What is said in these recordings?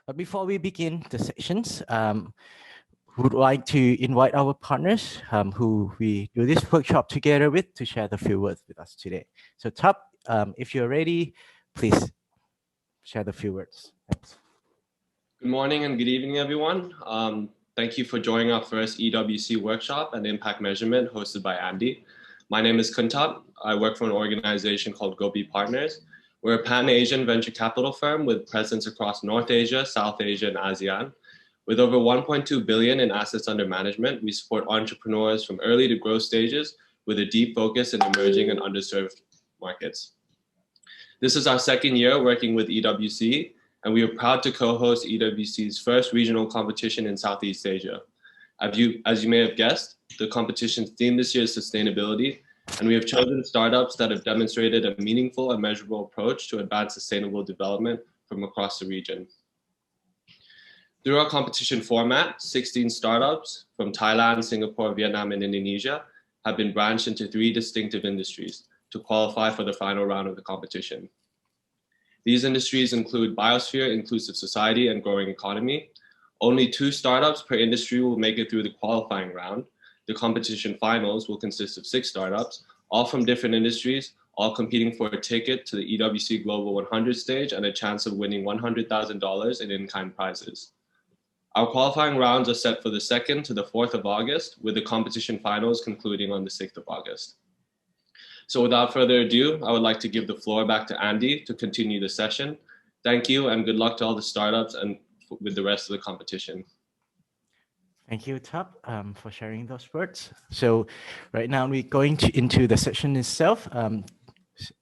But before we begin the sessions, would like to invite our partners who we do this workshop together with to share the few words with us today. So Top, if you're ready, please share the few words. Thanks. Good morning and good evening, everyone. Thank you for joining our first EWC workshop and impact measurement hosted by ANDE. My name is Kuntap. I work for an organization called Gopi Partners. We're a Pan-Asian venture capital firm with presence across North Asia, South Asia, and ASEAN. With over 1.2 billion in assets under management, we support entrepreneurs from early to growth stages with a deep focus in emerging and underserved markets. This is our second year working with EWC, and we are proud to co-host EWC's first regional competition in Southeast Asia. As you may have guessed, the competition's theme this year is sustainability, and we have chosen startups that have demonstrated a meaningful and measurable approach to advance sustainable development from across the region. Through our competition format, 16 startups from Thailand, Singapore, Vietnam, and Indonesia have been branched into 3 distinctive industries to qualify for the final round of the competition. These industries include biosphere, inclusive society, and growing economy. Only 2 startups per industry will make it through the qualifying round. The competition finals will consist of 6 startups, all from different industries, all competing for a ticket to the EWC Global 100 stage and a chance of winning $100,000 in in-kind prizes. Our qualifying rounds are set for the 2nd to the 4th of August, with the competition finals concluding on the 6th of August. So without further ado, I would like to give the floor back to Andy to continue the session. Thank you and good luck to all the startups and with the rest of the competition. Thank you, Top, for sharing those words. So right now we're going into the session itself,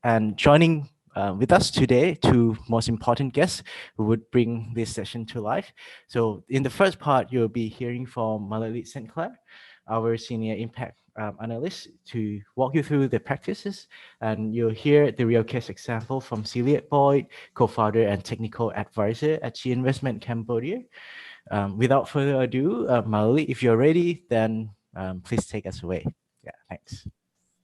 and joining with us today, 2 most important guests who would bring this session to life. So in the first part, you'll be hearing from Malali St. Clair, our senior impact analyst, to walk you through the practices, and you'll hear the real case example from Celia Boyd, co-founder and technical advisor at G Investment Cambodia. Without further ado, Malali, if you're ready, then please take us away. Yeah, thanks.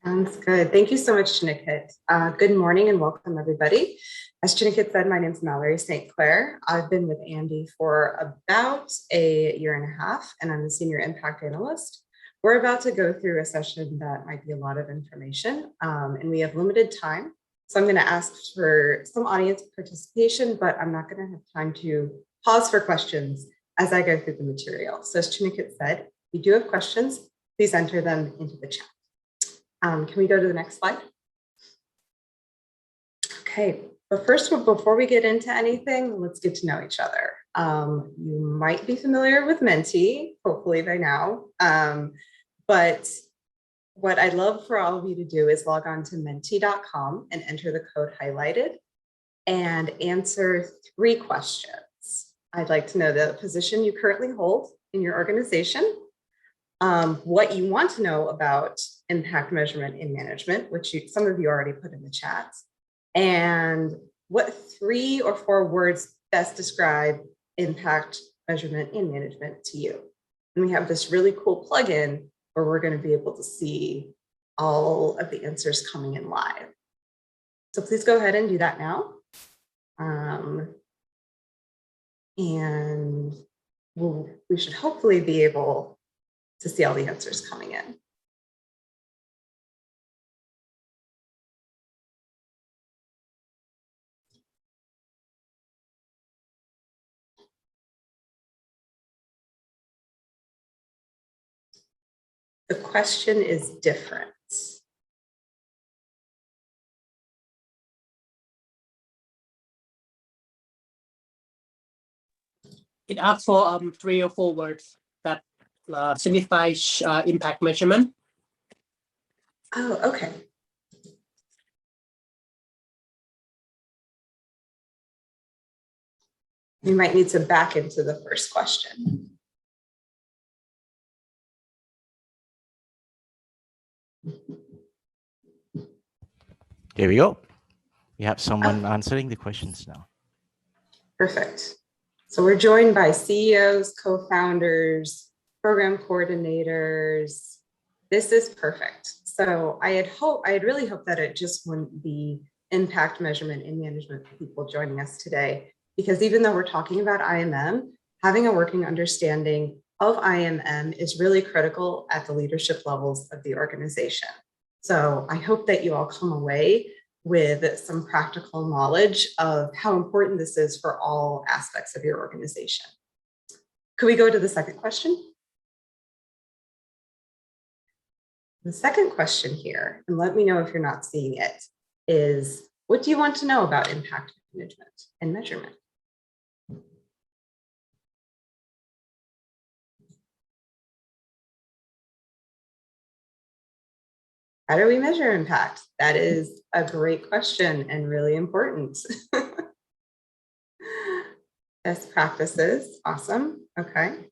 Sounds good. Thank you so much, Chinikit. Good morning and welcome, everybody. As Chinikit said, my name is Mallory St. Clair. I've been with ANDE for about a year and a half, and I'm a senior impact analyst. We're about to go through a session that might be a lot of information, and we have limited time. So I'm going to ask for some audience participation, but I'm not going to have time to pause for questions as I go through the material. So as Chinikit said, if you do have questions, please enter them into the chat. Can we go to the next slide? Okay, but first, before we get into anything, let's get to know each other. You might be familiar with Menti, hopefully by now, but what I'd love for all of you to do is log on to menti.com and enter the code highlighted and answer 3 questions. I'd like to know the position you currently hold in your organization, what you want to know about impact measurement in management, which some of you already put in the chat, and what 3 or 4 words best describe impact measurement in management to you. And we have this really cool plugin where we're going to be able to see all of the answers coming in live. So please go ahead and do that now. And we should hopefully be able to see all the answers coming in. The question is different. It asks for 3 or 4 words that signifies impact measurement. Oh, okay. We might need to back into the first question. There we go. We have someone answering the questions now. Perfect. So we're joined by CEOs, co-founders, program coordinators. This is perfect. So I had really hoped that it just wouldn't be impact measurement in management people joining us today, because even though we're talking about IMM, having a working understanding of IMM is really critical at the leadership levels of the organization. So I hope that you all come away with some practical knowledge of how important this is for all aspects of your organization. Could we go to the second question? The second question here, and let me know if you're not seeing it, is what do you want to know about impact management and measurement? How do we measure impact? That is a great question and really important. Best practices, awesome, okay.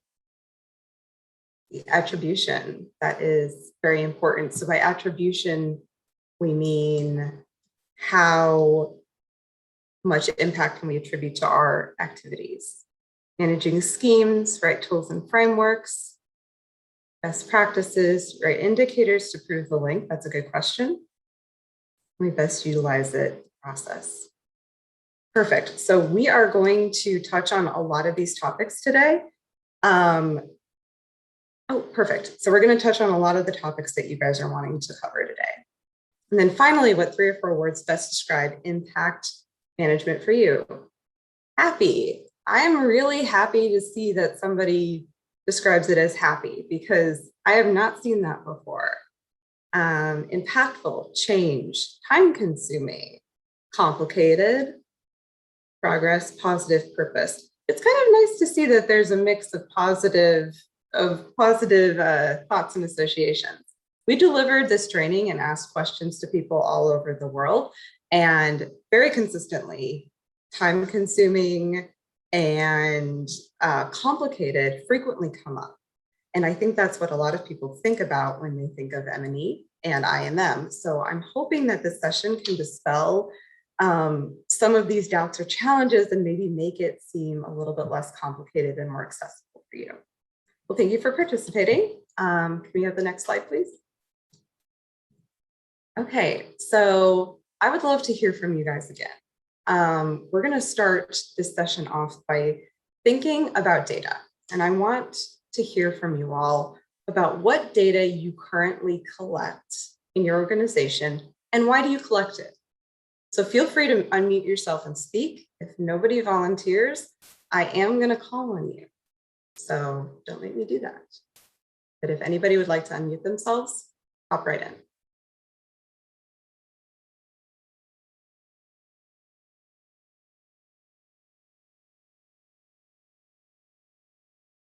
The attribution, that is very important. So by attribution, we mean how much impact can we attribute to our activities? Managing schemes, right tools and frameworks, best practices, right indicators to prove the link. That's a good question. We best utilize it process. Perfect. So we are going to touch on a lot of these topics today. Oh, perfect. So we're going to touch on a lot of the topics that you guys are wanting to cover today. And then finally, what 3 or 4 words best describe impact management for you? Happy. I am really happy to see that somebody describes it as happy because I have not seen that before. Impactful, change, time consuming, complicated, progress, positive, purpose. It's kind of nice to see that there's a mix of positive thoughts and associations. We delivered this training and asked questions to people all over the world, and very consistently, time consuming and complicated frequently come up. And I think that's what a lot of people think about when they think of M&E and IMM. So I'm hoping that this session can dispel some of these doubts or challenges and maybe make it seem a little bit less complicated and more accessible for you. Well, thank you for participating. Can we have the next slide, please? Okay, so I would love to hear from you guys again. We're going to start this session off by thinking about data. And I want to hear from you all about what data you currently collect in your organization and why do you collect it? So feel free to unmute yourself and speak. If nobody volunteers, I am going to call on you. So don't make me do that. But if anybody would like to unmute themselves, hop right in.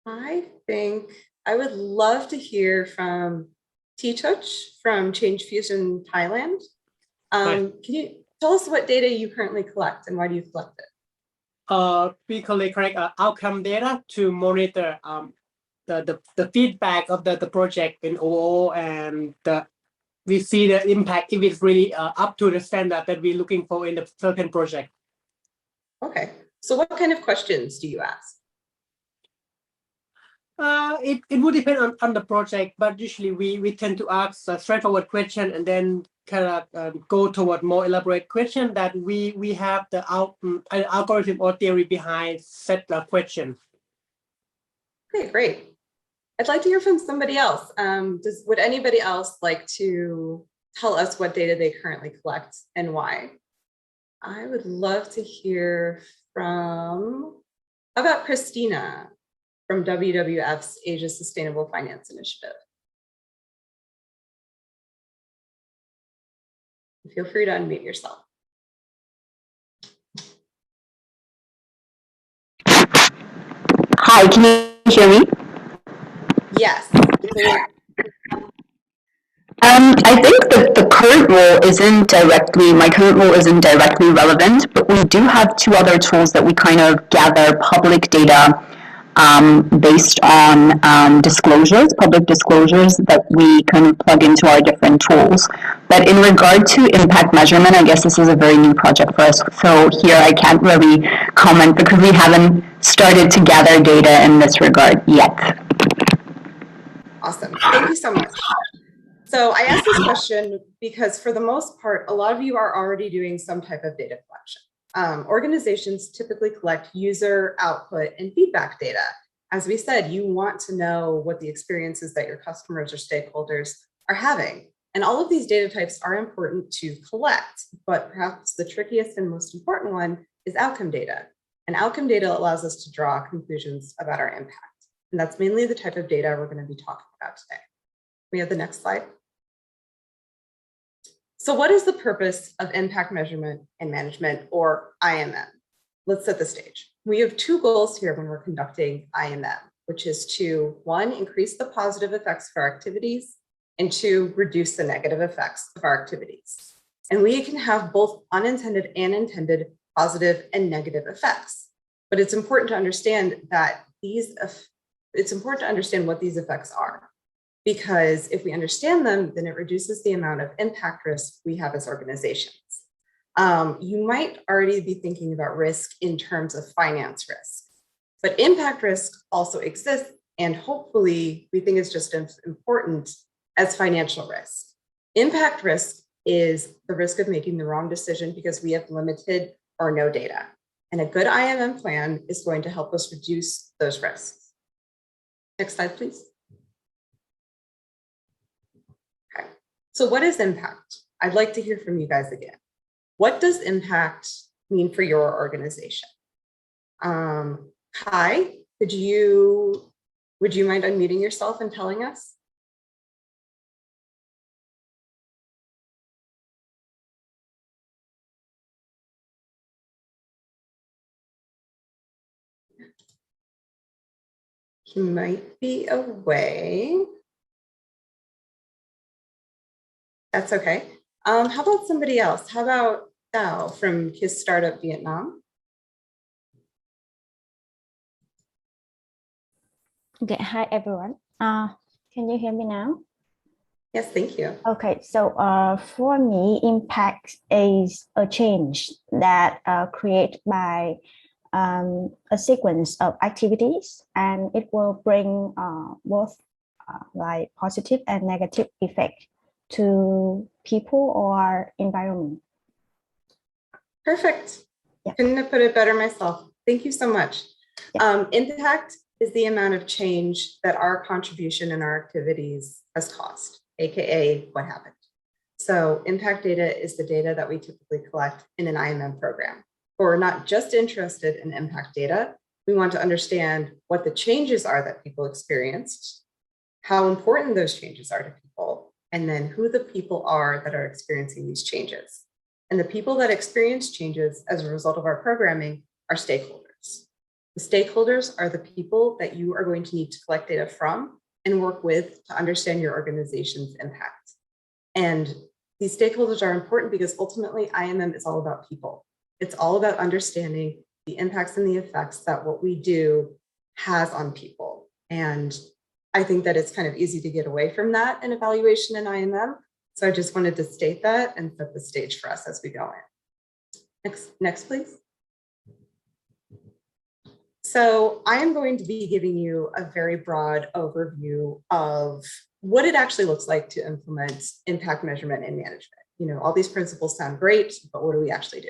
I think I would love to hear from T-Touch from Change Fusion Thailand. Can you tell us what data you currently collect and why do you collect it? We collect outcome data to monitor the feedback of the project in OO, and we see the impact if it's really up to the standard that we're looking for in the certain project. Okay, so what kind of questions do you ask? It would depend on the project, but usually we tend to ask a straightforward question and then kind of go toward more elaborate question that we have the algorithm or theory behind set the question. Okay, great. I'd like to hear from somebody else. Would anybody else like to tell us what data they currently collect and why? I would love to hear from, how about Christina from WWF's Asia Sustainable Finance Initiative. Feel free to unmute yourself. Hi, can you hear me? Yes. I think that the current role my current role isn't directly relevant, but we do have 2 other tools that we kind of gather public data based on public disclosures that we kind of plug into our different tools. But in regard to impact measurement, I guess this is a very new project for us. So here I can't really comment because we haven't started to gather data in this regard yet. Awesome. Thank you so much. So I asked this question because for the most part, a lot of you are already doing some type of data collection. organizations typically collect user output and feedback data. As we said, you want to know what the experiences that your customers or stakeholders are having. And all of these data types are important to collect, but perhaps the trickiest and most important one is outcome data. And outcome data allows us to draw conclusions about our impact. And that's mainly the type of data we're going to be talking about today. We have the next slide. So what is the purpose of impact measurement and management, or IMM? Let's set the stage. We have two goals here when we're conducting IMM, which is to, one, increase the positive effects of our activities, and two, reduce the negative effects of our activities. And we can have both unintended and intended positive and negative effects. But it's important to understand that it's important to understand what these effects are, because if we understand them, then it reduces the amount of impact risk we have as organizations. You might already be thinking about risk in terms of finance risk, but impact risk also exists, and hopefully we think it's just as important as financial risk. Impact risk is the risk of making the wrong decision because we have limited or no data. And a good IMM plan is going to help us reduce those risks. Next slide, please. Okay, so what is impact? I'd like to hear from you guys again. What does impact mean for your organization? Kai, would you mind unmuting yourself and telling us? He might be away. That's okay. How about somebody else? How about Thao from Kiss Startup Vietnam? Okay, hi everyone. Can you hear me now? Yes, thank you. Okay, so for me, impact is a change that created by a sequence of activities, and it will bring both like positive and negative effect to people or environment. Perfect. Yeah. Couldn't have put it better myself. Thank you so much. Yeah. Impact is the amount of change that our contribution in our activities has caused, AKA what happened. So impact data is the data that we typically collect in an IMM program. But we're not just interested in impact data. We want to understand what the changes are that people experienced, how important those changes are to people, and then who the people are that are experiencing these changes. And the people that experience changes as a result of our programming are stakeholders. The stakeholders are the people that you are going to need to collect data from and work with to understand your organization's impact. And these stakeholders are important because ultimately IMM is all about people. It's all about understanding the impacts and the effects that what we do has on people. And I think that it's kind of easy to get away from that in evaluation in IMM. So I just wanted to state that and set the stage for us as we go in. Next, please. So I am going to be giving you a very broad overview of what it actually looks like to implement impact measurement and management. You know, all these principles sound great, but what do we actually do?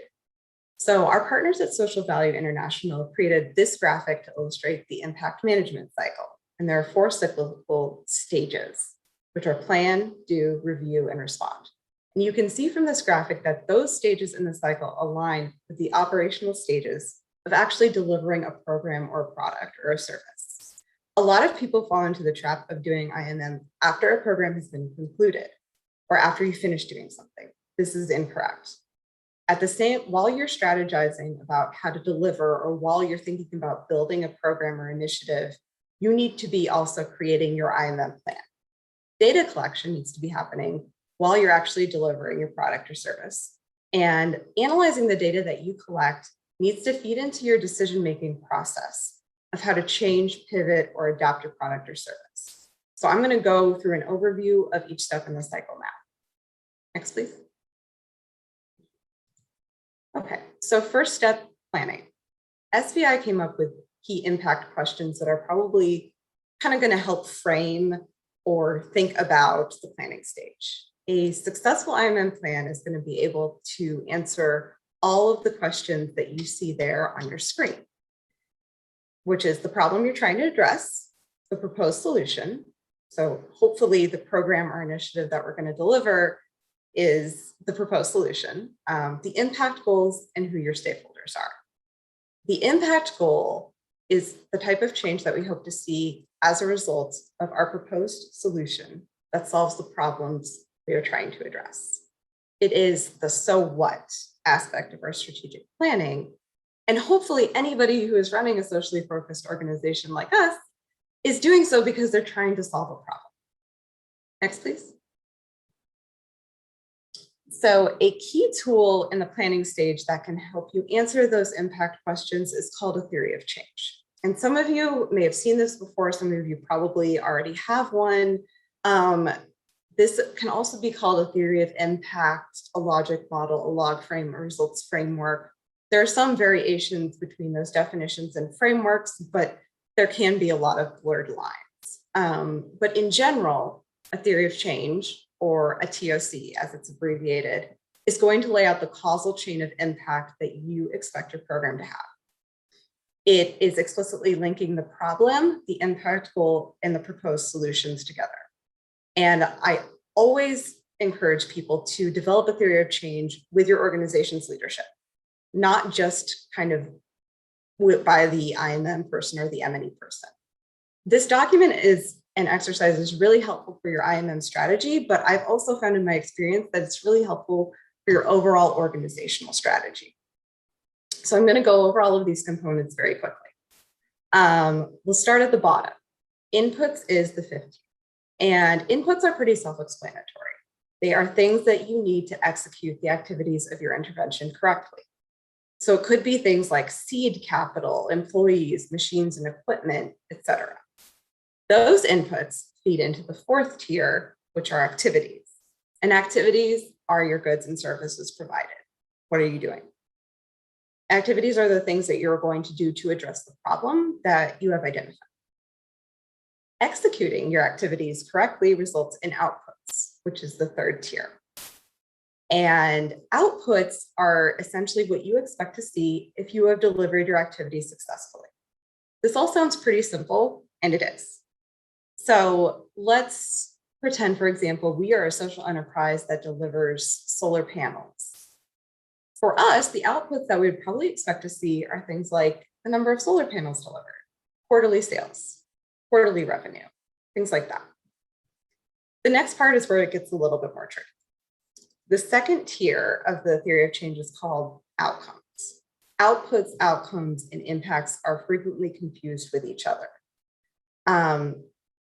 So our partners at Social Value International created this graphic to illustrate the impact management cycle. And there are 4 cyclical stages, which are plan, do, review, and respond. And you can see from this graphic that those stages in the cycle align with the operational stages of actually delivering a program or a product or a service. A lot of people fall into the trap of doing IMM after a program has been concluded or after you finish doing something. This is incorrect. While you're strategizing about how to deliver, or while you're thinking about building a program or initiative, you need to be also creating your IMM plan. Data collection needs to be happening while you're actually delivering your product or service. And analyzing the data that you collect needs to feed into your decision-making process of how to change, pivot, or adapt your product or service. So I'm going to go through an overview of each step in the cycle now. Next, please. Okay, so first step, planning. SVI came up with key impact questions that are probably kind of going to help frame or think about the planning stage. A successful IMM plan is going to be able to answer all of the questions that you see there on your screen, which is the problem you're trying to address, the proposed solution. So hopefully the program or initiative that we're going to deliver is the proposed solution, the impact goals, and who your stakeholders are. The impact goal is the type of change that we hope to see as a result of our proposed solution that solves the problems we are trying to address. It is the so what aspect of our strategic planning. And hopefully anybody who is running a socially focused organization like us is doing so because they're trying to solve a problem. Next, please. So a key tool in the planning stage that can help you answer those impact questions is called a theory of change. And some of you may have seen this before, some of you probably already have one. This can also be called a theory of impact, a logic model, a log frame, a results framework. There are some variations between those definitions and frameworks, but there can be a lot of blurred lines. But in general, a theory of change, or a TOC as it's abbreviated, is going to lay out the causal chain of impact that you expect your program to have. It is explicitly linking the problem, the impact goal, and the proposed solutions together. And I always encourage people to develop a theory of change with your organization's leadership, not just kind of by the IMM person or the M&E person. This document is an exercise is really helpful for your IMM strategy, but I've also found in my experience that it's really helpful for your overall organizational strategy. So I'm going to go over all of these components very quickly. We'll start at the bottom. Inputs is the 15. And inputs are pretty self-explanatory. They are things that you need to execute the activities of your intervention correctly. So it could be things like seed capital, employees, machines and equipment, etc. Those inputs feed into the fourth tier, which are activities. And activities are your goods and services provided. What are you doing? Activities are the things that you're going to do to address the problem that you have identified. Executing your activities correctly results in outputs, which is the third tier. And outputs are essentially what you expect to see if you have delivered your activities successfully. This all sounds pretty simple, and it is. So let's pretend, for example, we are a social enterprise that delivers solar panels. For us, the outputs that we would probably expect to see are things like the number of solar panels delivered, quarterly sales, quarterly revenue, things like that. The next part is where it gets a little bit more tricky. The second tier of the theory of change is called outcomes. Outputs, outcomes, and impacts are frequently confused with each other.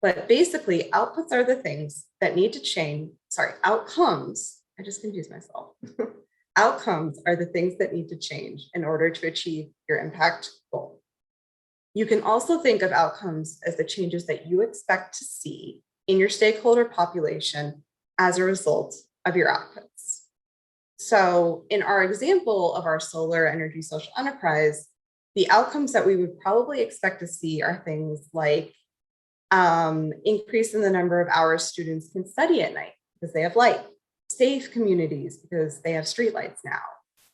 But basically, outputs are the things that need to change. Sorry, outcomes, I just confused myself. Outcomes are the things that need to change in order to achieve your impact goal. You can also think of outcomes as the changes that you expect to see in your stakeholder population as a result of your outputs. So in our example of our solar energy social enterprise, the outcomes that we would probably expect to see are things like increase in the number of hours students can study at night because they have light, safe communities because they have streetlights now,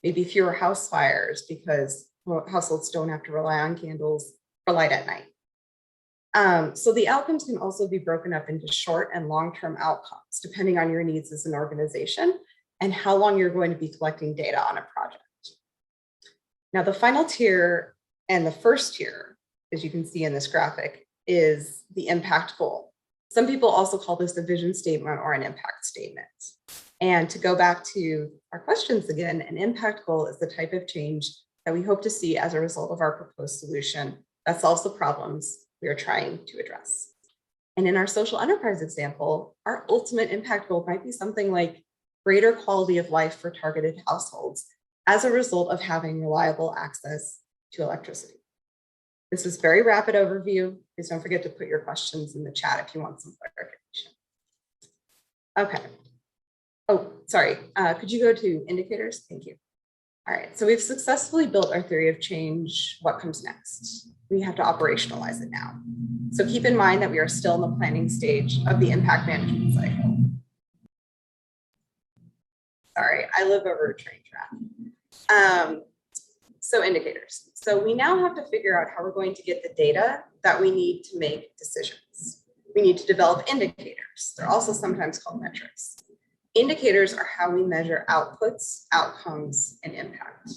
maybe fewer house fires because households don't have to rely on candles for light at night. So the outcomes can also be broken up into short and long-term outcomes, depending on your needs as an organization and how long you're going to be collecting data on a project. Now, the final tier and the first tier, as you can see in this graphic, is the impact goal. Some people also call this a vision statement or an impact statement. And to go back to our questions again, an impact goal is the type of change that we hope to see as a result of our proposed solution that solves the problems we are trying to address. And in our social enterprise example, our ultimate impact goal might be something like greater quality of life for targeted households as a result of having reliable access to electricity. This is a very rapid overview. Please don't forget to put your questions in the chat if you want some clarification. Okay. Oh, sorry. Could you go to indicators? Thank you. All right. So we've successfully built our theory of change. What comes next? We have to operationalize it now. So keep in mind that we are still in the planning stage of the impact management cycle. Sorry, I live over a train track. So indicators. So we now have to figure out how we're going to get the data that we need to make decisions. We need to develop indicators. They're also sometimes called metrics. Indicators are how we measure outputs, outcomes, and impact.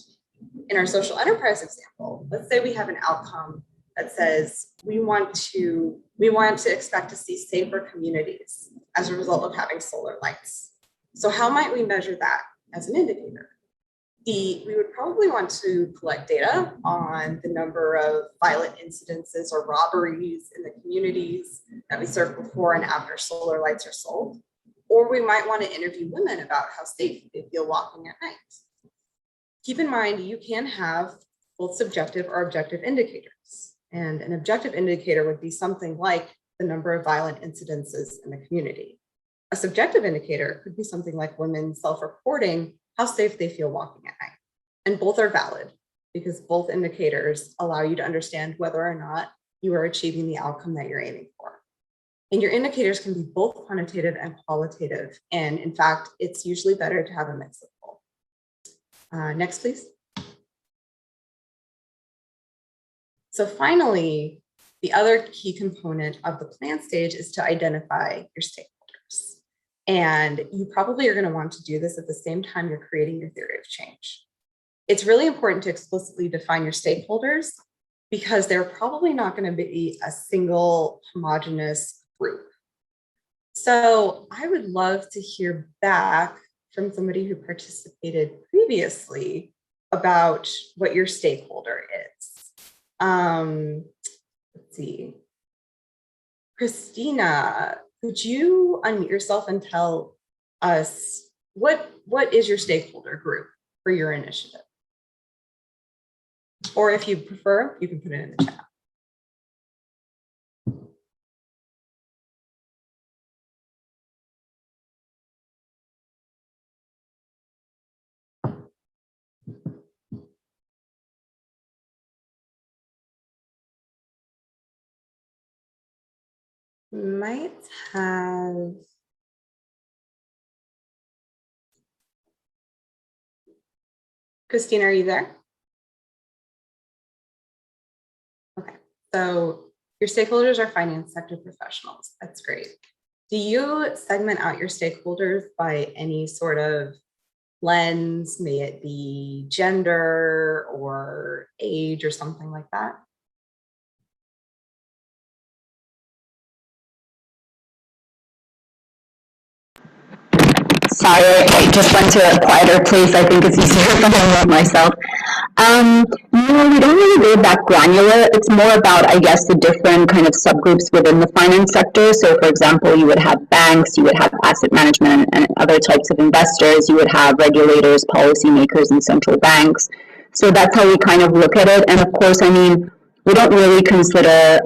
In our social enterprise example, let's say we have an outcome that says we want to expect to see safer communities as a result of having solar lights. So how might we measure that as an indicator? We would probably want to collect data on the number of violent incidences or robberies in the communities that we serve before and after solar lights are sold. Or we might want to interview women about how safe they feel walking at night. Keep in mind, you can have both subjective or objective indicators. And an objective indicator would be something like the number of violent incidences in the community. A subjective indicator could be something like women self-reporting how safe they feel walking at night. And both are valid because both indicators allow you to understand whether or not you are achieving the outcome that you're aiming for. And your indicators can be both quantitative and qualitative. And in fact, it's usually better to have a mix of both. Next, please. So finally, the other key component of the plan stage is to identify your stakeholders. And you probably are going to want to do this at the same time you're creating your theory of change. It's really important to explicitly define your stakeholders because they're probably not going to be a single homogeneous group. So I would love to hear back from somebody who participated previously about what your stakeholder is. Let's see. Christina, could you unmute yourself and tell us what is your stakeholder group for your initiative? Or if you prefer, you can put it in the chat. Might have Christina, are you there? Okay, so your stakeholders are finance sector professionals. That's great. Do you segment out your stakeholders by any sort of lens, may it be gender or age or something like that? Sorry, I just went to a quieter place. I think it's easier if I mute myself. No, we don't really go that granular. It's more about, I guess, the different kind of subgroups within the finance sector. So, for example, you would have banks, you would have asset management and other types of investors. You would have regulators, policymakers, and central banks. So that's how we kind of look at it. And of course, I mean, we don't really consider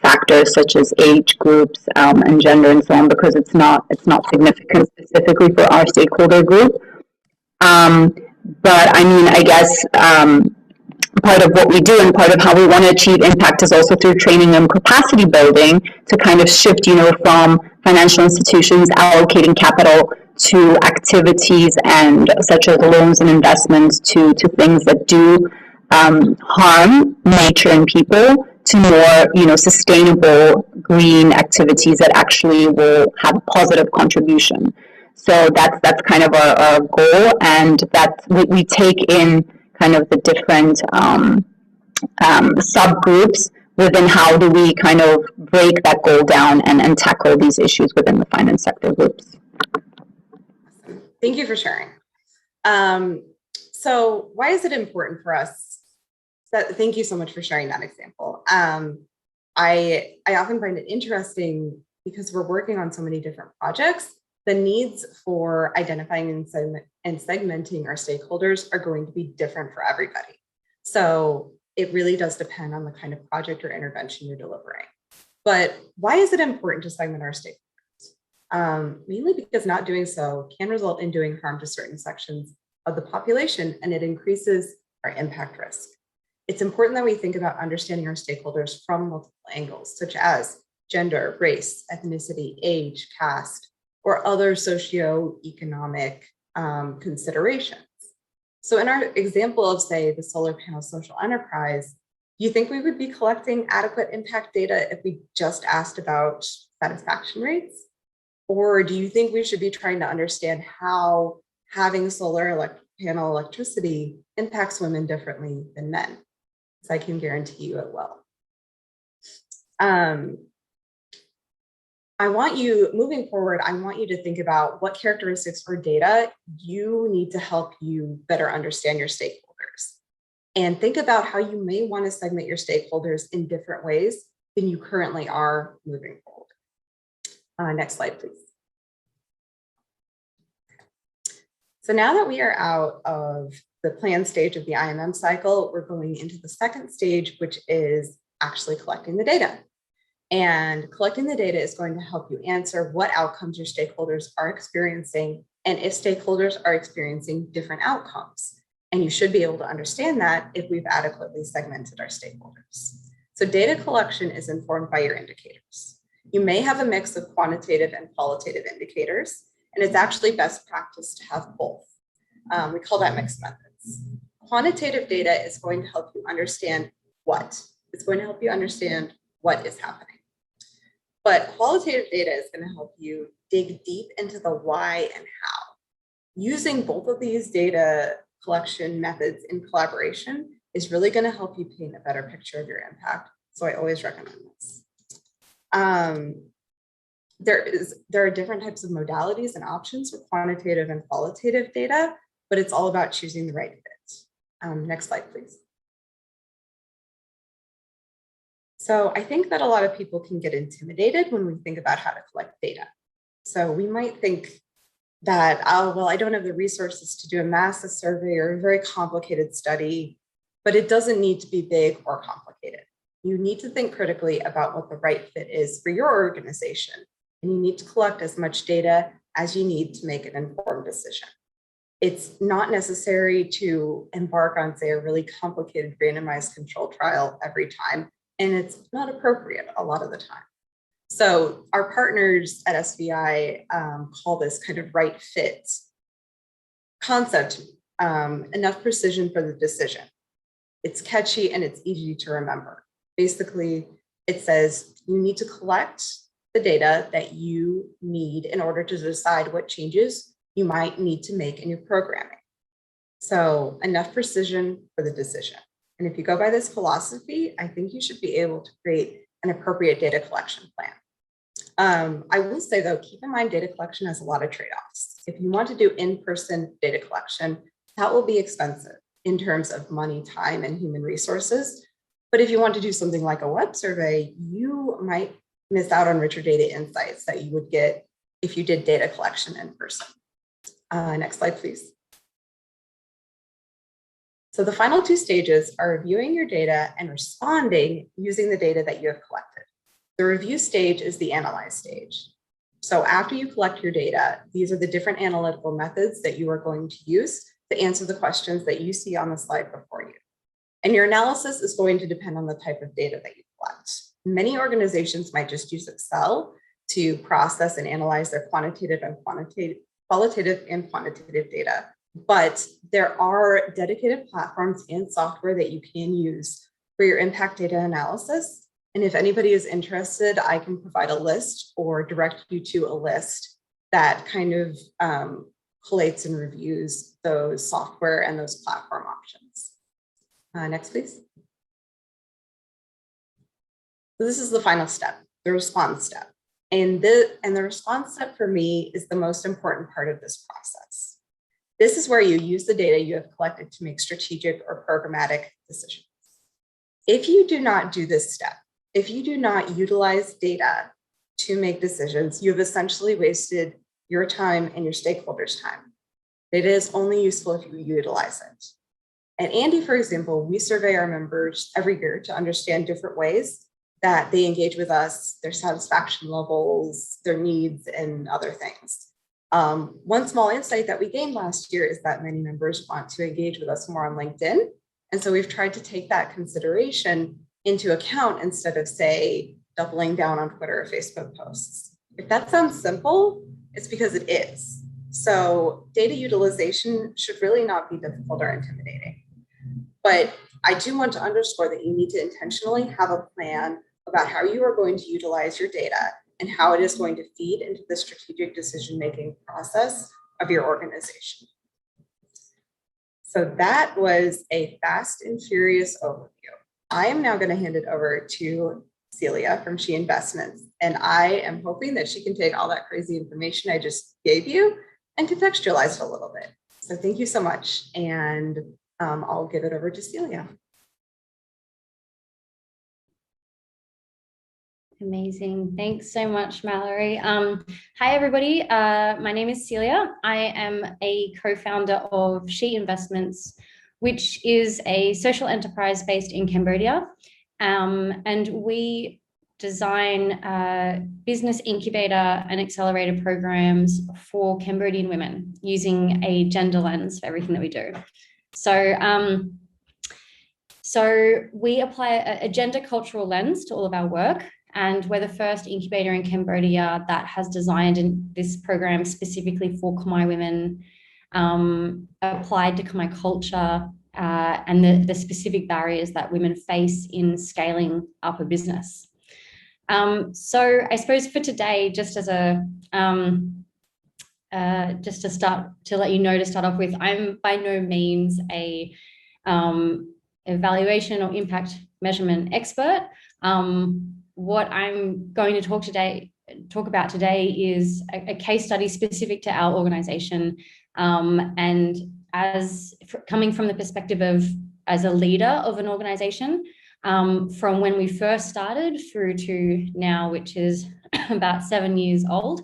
factors such as age groups and gender and so on because it's not significant specifically for our stakeholder group. But I mean, I guess part of what we do and part of how we want to achieve impact is also through training and capacity building to kind of shift, from financial institutions allocating capital to activities and such as loans and investments to things that do harm nature and people to more, sustainable green activities that actually will have a positive contribution. So that's kind of our goal, and that we take in kind of the different subgroups within how do we kind of break that goal down and tackle these issues within the finance sector groups. Thank you for sharing. So why is it important for us? Thank you so much for sharing that example. I often find it interesting because we're working on so many different projects. The needs for identifying and segmenting our stakeholders are going to be different for everybody. So it really does depend on the kind of project or intervention you're delivering. But why is it important to segment our stakeholders? Mainly because not doing so can result in doing harm to certain sections of the population, and it increases our impact risk. It's important that we think about understanding our stakeholders from multiple angles, such as gender, race, ethnicity, age, caste, or other socioeconomic considerations. So in our example of, say, the solar panel social enterprise, do you think we would be collecting adequate impact data if we just asked about satisfaction rates? Or do you think we should be trying to understand how having solar panel electricity impacts women differently than men? So I can guarantee you it will. I want you, moving forward, I want you to think about what characteristics or data you need to help you better understand your stakeholders. And think about how you may want to segment your stakeholders in different ways than you currently are moving forward. Next slide, please. So now that we are out of the plan stage of the IMM cycle, we're going into the second stage, which is actually collecting the data. And collecting the data is going to help you answer what outcomes your stakeholders are experiencing and if stakeholders are experiencing different outcomes. And you should be able to understand that if we've adequately segmented our stakeholders. So data collection is informed by your indicators. You may have a mix of quantitative and qualitative indicators, and it's actually best practice to have both. We call that mixed methods. Quantitative data is going to help you understand what. It's going to help you understand what is happening. But qualitative data is going to help you dig deep into the why and how. Using both of these data collection methods in collaboration is really going to help you paint a better picture of your impact. So I always recommend this. There are different types of modalities and options for quantitative and qualitative data, but it's all about choosing the right fit. Next slide, please. So I think that a lot of people can get intimidated when we think about how to collect data. So we might think that, oh, well, I don't have the resources to do a massive survey or a very complicated study, but it doesn't need to be big or complicated. You need to think critically about what the right fit is for your organization, and you need to collect as much data as you need to make an informed decision. It's not necessary to embark on, say, a really complicated randomized control trial every time, and it's not appropriate a lot of the time. So our partners at SVI call this kind of right fit concept, enough precision for the decision. It's catchy and it's easy to remember. Basically, it says you need to collect the data that you need in order to decide what changes you might need to make in your programming. So enough precision for the decision. And if you go by this philosophy, I think you should be able to create an appropriate data collection plan. I will say though, keep in mind data collection has a lot of trade-offs. If you want to do in-person data collection, that will be expensive in terms of money, time, and human resources. But if you want to do something like a web survey, you might miss out on richer data insights that you would get if you did data collection in person. Next slide, please. So the final two stages are reviewing your data and responding using the data that you have collected. The review stage is the analyze stage. So after you collect your data, these are the different analytical methods that you are going to use to answer the questions that you see on the slide before you. And your analysis is going to depend on the type of data that you collect. Many organizations might just use Excel to process and analyze their qualitative and quantitative data. But there are dedicated platforms and software that you can use for your impact data analysis. And if anybody is interested, I can provide a list or direct you to a list that kind of collates and reviews those software and those platform options. Next, please. So this is the final step, the response step. And the response step for me is the most important part of this process. This is where you use the data you have collected to make strategic or programmatic decisions. If you do not do this step, if you do not utilize data to make decisions, you have essentially wasted your time and your stakeholders' time. Data is only useful if you utilize it. At ANDE, for example, we survey our members every year to understand different ways that they engage with us, their satisfaction levels, their needs, and other things. One small insight that we gained last year is that many members want to engage with us more on LinkedIn. And so we've tried to take that consideration into account instead of, say, doubling down on Twitter or Facebook posts. If that sounds simple, it's because it is. So data utilization should really not be difficult or intimidating. But I do want to underscore that you need to intentionally have a plan about how you are going to utilize your data and how it is going to feed into the strategic decision-making process of your organization. So that was a fast and furious overview. I am now going to hand it over to Celia from She Investments, and I am hoping that she can take all that crazy information I just gave you and contextualize it a little bit. So thank you so much, and I'll give it over to Celia. Amazing. Thanks so much, Mallory. Hi, everybody. My name is Celia. I am a co-founder of She Investments, which is a social enterprise based in Cambodia. And we design business incubator and accelerator programs for Cambodian women using a gender lens for everything that we do. So we apply a gender cultural lens to all of our work. And we're the first incubator in Cambodia that has designed this program specifically for Khmer women, applied to Khmer culture and the specific barriers that women face in scaling up a business. So I suppose for today, just as a just to let you know to start off with, I'm by no means a evaluation or impact measurement expert. What I'm going to talk about today is a case study specific to our organization, and coming from the perspective of as a leader of an organization, from when we first started through to now, which is about 7 years old.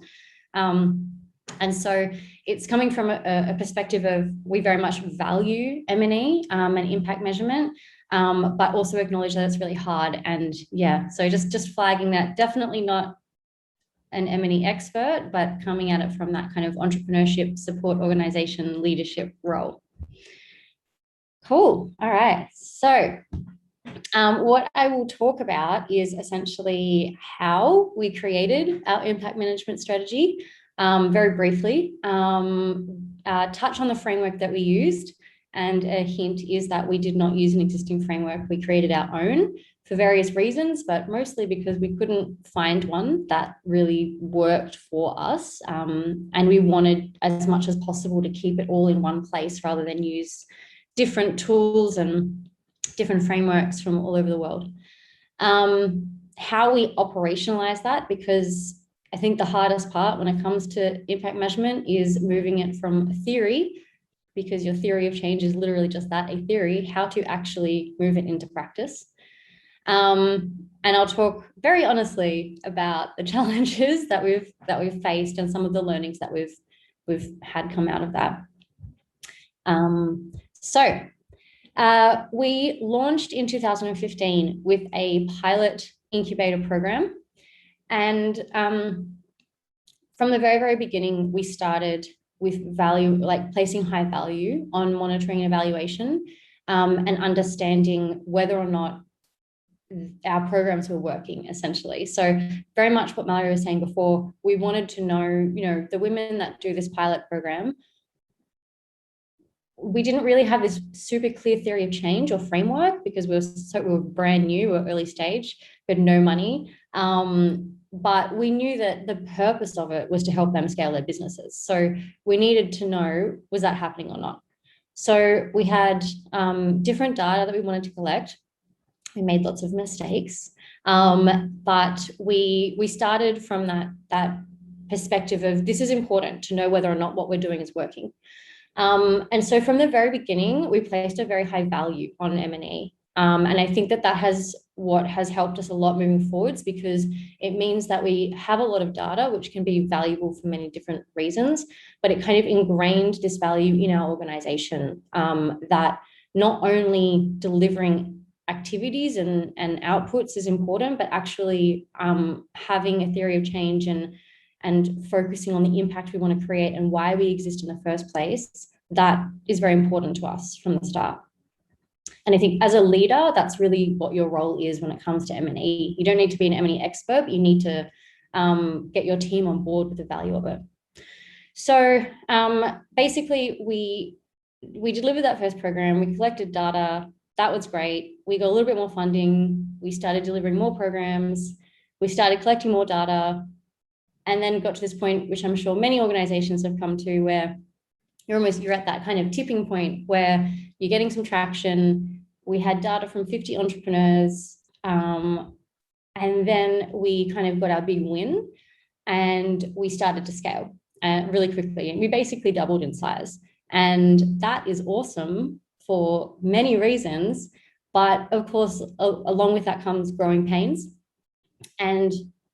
And so it's coming from a perspective of we very much value M&E and impact measurement, but also acknowledge that it's really hard. And yeah, so just flagging that, definitely not an M&E expert, but coming at it from that kind of entrepreneurship, support organization, leadership role. Cool. All right. So what I will talk about is essentially how we created our impact management strategy, very briefly, touch on the framework that we used. And a hint is that we did not use an existing framework. We created our own for various reasons, but mostly because we couldn't find one that really worked for us. And we wanted as much as possible to keep it all in one place rather than use different tools and different frameworks from all over the world. How we operationalize that, because I think the hardest part when it comes to impact measurement is moving it from theory, because your theory of change is literally just that, a theory, how to actually move it into practice. And I'll talk very honestly about the challenges that we've faced and some of the learnings that we've had come out of that. We launched in 2015 with a pilot incubator program. And from the very, very beginning, we started with value, like placing high value on monitoring and evaluation, and understanding whether or not our programs were working, essentially. So very much what Mallory was saying before, we wanted to know, the women that do this pilot program, we didn't really have this super clear theory of change or framework because we were brand new, we were early stage, we had no money. But we knew that the purpose of it was to help them scale their businesses. So we needed to know, was that happening or not? So we had different data that we wanted to collect. We made lots of mistakes, but we started from that perspective of this is important to know whether or not what we're doing is working. And so from the very beginning, we placed a very high value on M&E. And I think that has what has helped us a lot moving forwards, because it means that we have a lot of data, which can be valuable for many different reasons, but it kind of ingrained this value in our organization, that not only delivering activities and outputs is important, but actually having a theory of change and focusing on the impact we want to create and why we exist in the first place, that is very important to us from the start. And I think as a leader, that's really what your role is when it comes to M&E. You don't need to be an M&E expert, but you need to get your team on board with the value of it. So basically, we delivered that first program. We collected data. That was great. We got a little bit more funding. We started delivering more programs. We started collecting more data, and then got to this point, which I'm sure many organizations have come to, where you're at that kind of tipping point where you're getting some traction. We had data from 50 entrepreneurs, and then we kind of got our big win, and we started to scale really quickly, and we basically doubled in size. And that is awesome for many reasons, but of course, along with that comes growing pains. And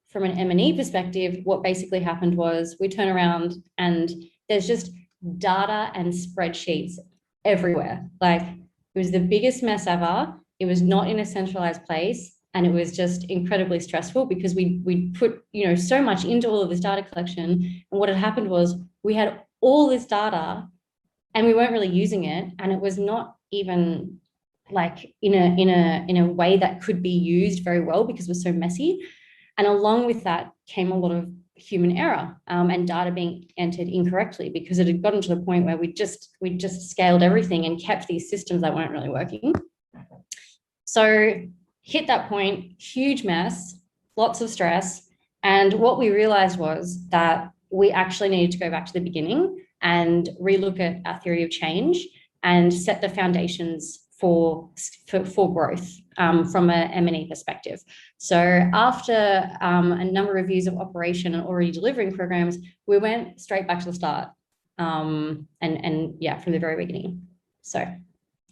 from an M&E perspective, what basically happened was we turn around and there's just data and spreadsheets everywhere. Like, it was the biggest mess ever. It was not in a centralized place, and it was just incredibly stressful because we put, you know, so much into all of this data collection. And what had happened was we had all this data and we weren't really using it, and it was not even like in a way that could be used very well because it was so messy. And along with that came a lot of human error and data being entered incorrectly, because it had gotten to the point where we just scaled everything and kept these systems that weren't really working. So hit that point, huge mess, lots of stress. And what we realized was that we actually needed to go back to the beginning and relook at our theory of change and set the foundations for growth from an M&E perspective. So after a number of years of operation and already delivering programs, we went straight back to the start, and yeah, from the very beginning. So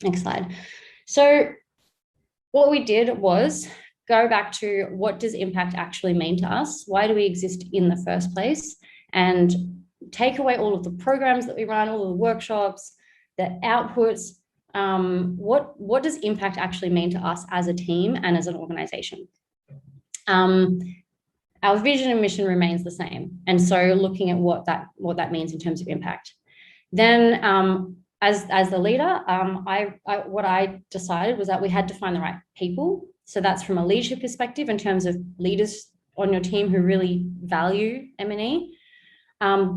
next slide. So what we did was go back to, what does impact actually mean to us? Why do we exist in the first place? And take away all of the programs that we run, all of the workshops, the outputs. What does impact actually mean to us as a team and as an organization? Our vision and mission remains the same. And so looking at what that means in terms of impact. Then as the leader, what I decided was that we had to find the right people. So that's from a leadership perspective, in terms of leaders on your team who really value M&E.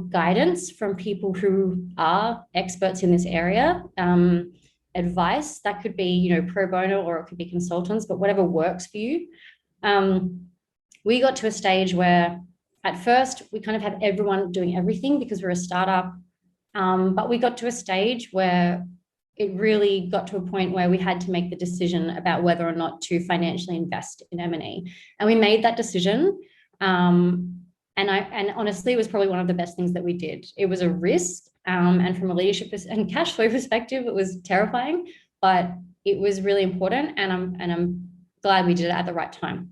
Guidance from people who are experts in this area. Advice, that could be, you know, pro bono, or it could be consultants, but whatever works for you. We got to a stage where at first we kind of had everyone doing everything because we're a startup. But we got to a stage where it really got to a point where we had to make the decision about whether or not to financially invest in M&E. And we made that decision. And honestly, it was probably one of the best things that we did. It was a risk, and from a leadership and cash flow perspective, it was terrifying, but it was really important, and I'm glad we did it at the right time.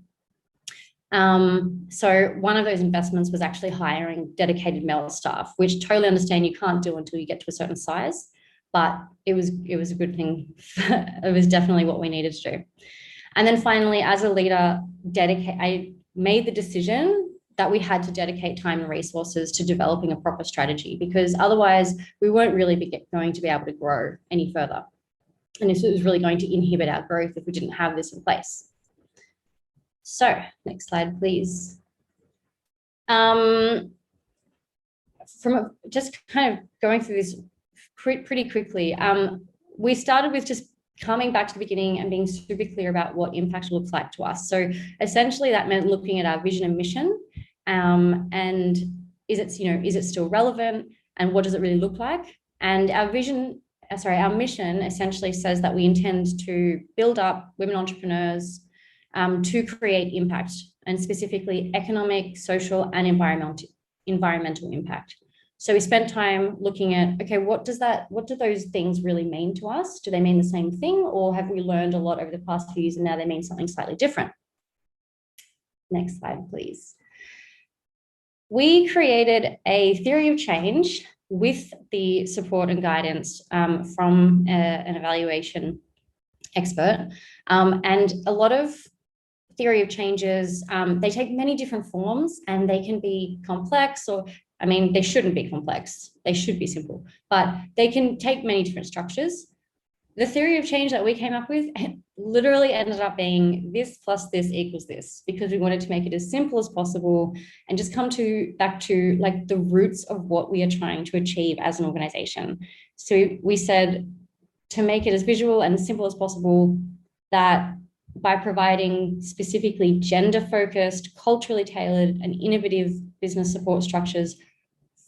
So one of those investments was actually hiring dedicated male staff, which totally understand you can't do until you get to a certain size, but it was a good thing. It was definitely what we needed to do. And then finally, as a leader, I made the decision that we had to dedicate time and resources to developing a proper strategy, because otherwise we weren't really going to be able to grow any further. And this was really going to inhibit our growth if we didn't have this in place. So next slide, please. Just kind of going through this pretty quickly, we started with just coming back to the beginning and being super clear about what impact looks like to us. So essentially that meant looking at our vision and mission, and is it still relevant, and what does it really look like? And our mission essentially says that we intend to build up women entrepreneurs to create impact, and specifically economic, social, and environmental impact. So we spent time looking at, okay, what do those things really mean to us? Do they mean the same thing, or have we learned a lot over the past few years and now they mean something slightly different? Next slide, please. We created a theory of change with the support and guidance from an evaluation expert. And a lot of theory of changes, they take many different forms, and they can be complex, or, I mean, they shouldn't be complex. They should be simple, but they can take many different structures. the theory of change that we came up with literally ended up being this plus this equals this, because we wanted to make it as simple as possible and just come back to like the roots of what we are trying to achieve as an organization. So we said to make it as visual and as simple as possible, that by providing specifically gender-focused, culturally tailored and innovative business support structures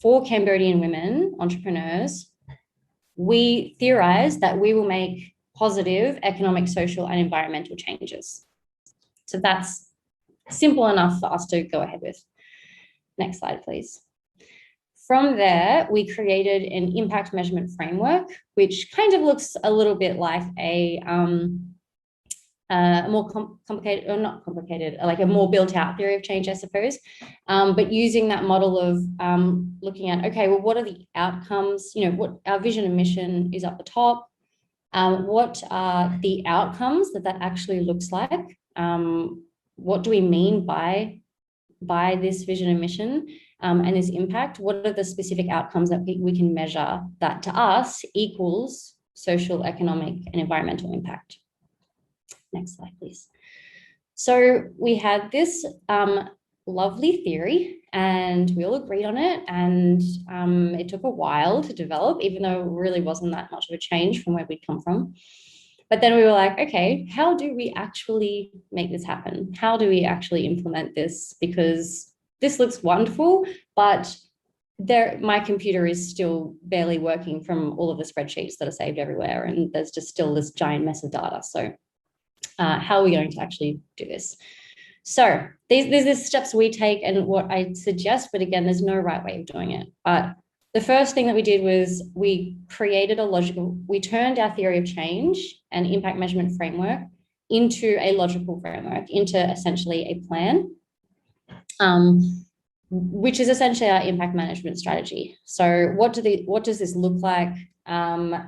for Cambodian women entrepreneurs, we theorize that we will make positive economic, social, and environmental changes. So that's simple enough for us to go ahead with. Next slide, please. From there, we created an impact measurement framework, which kind of looks a little bit like a more complicated, or not complicated, like a more built out theory of change, I suppose, but using that model of looking at, okay, well, what are the outcomes? You know, what our vision and mission is up the top. What are the outcomes that actually looks like? What do we mean by this vision and mission and this impact? What are the specific outcomes that we can measure that to us equals social, economic, and environmental impact? Next slide, please. So we had this lovely theory and we all agreed on it, and it took a while to develop, even though it really wasn't that much of a change from where we'd come from. But then we were like, okay, how do we actually make this happen? How do we actually implement this? Because this looks wonderful, but my computer is still barely working from all of the spreadsheets that are saved everywhere, and there's just still this giant mess of data. So how are we going to actually do this? So these are steps we take and what I suggest, but again, there's no right way of doing it. But the first thing that we did was we turned our theory of change and impact measurement framework into a logical framework, into essentially a plan, which is essentially our impact management strategy. So what does this look like? And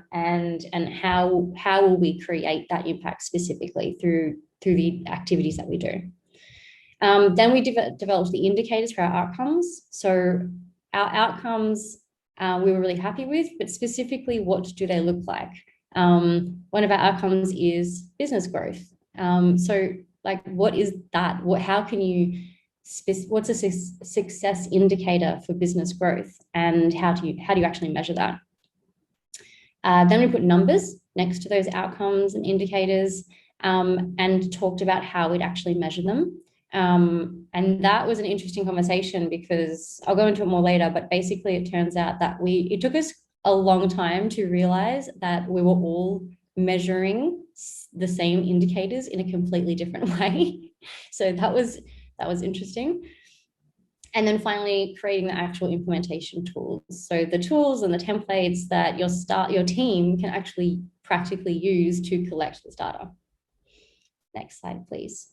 how will we create that impact specifically through the activities that we do? Then we developed the indicators for our outcomes. So our outcomes we were really happy with, but specifically, what do they look like? One of our outcomes is business growth. So like, what is that? How can you, what's a success indicator for business growth, and how do you actually measure that? Then we put numbers next to those outcomes and indicators, and talked about how we'd actually measure them. And that was an interesting conversation, because I'll go into it more later, but basically it turns out that it took us a long time to realize that we were all measuring the same indicators in a completely different way. So that was interesting. And then finally, creating the actual implementation tools. So the tools and the templates that your team can actually practically use to collect this data. Next slide, please.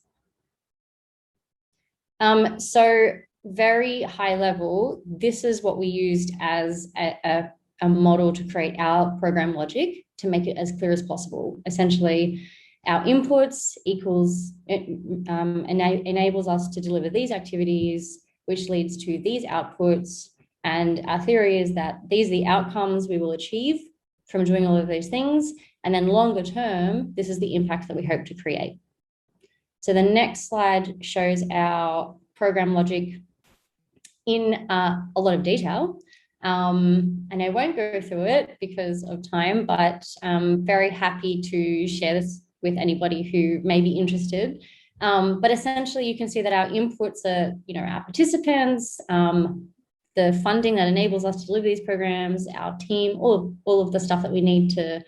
So very high level, this is what we used as a model to create our program logic, to make it as clear as possible. Essentially, our inputs equals, enables us to deliver these activities, which leads to these outputs. And our theory is that these are the outcomes we will achieve from doing all of those things. And then longer term, this is the impact that we hope to create. So the next slide shows our program logic in a lot of detail. And I won't go through it because of time, but I'm very happy to share this with anybody who may be interested. But essentially, you can see that our inputs are, our participants, the funding that enables us to deliver these programs, our team, all of the stuff that we need to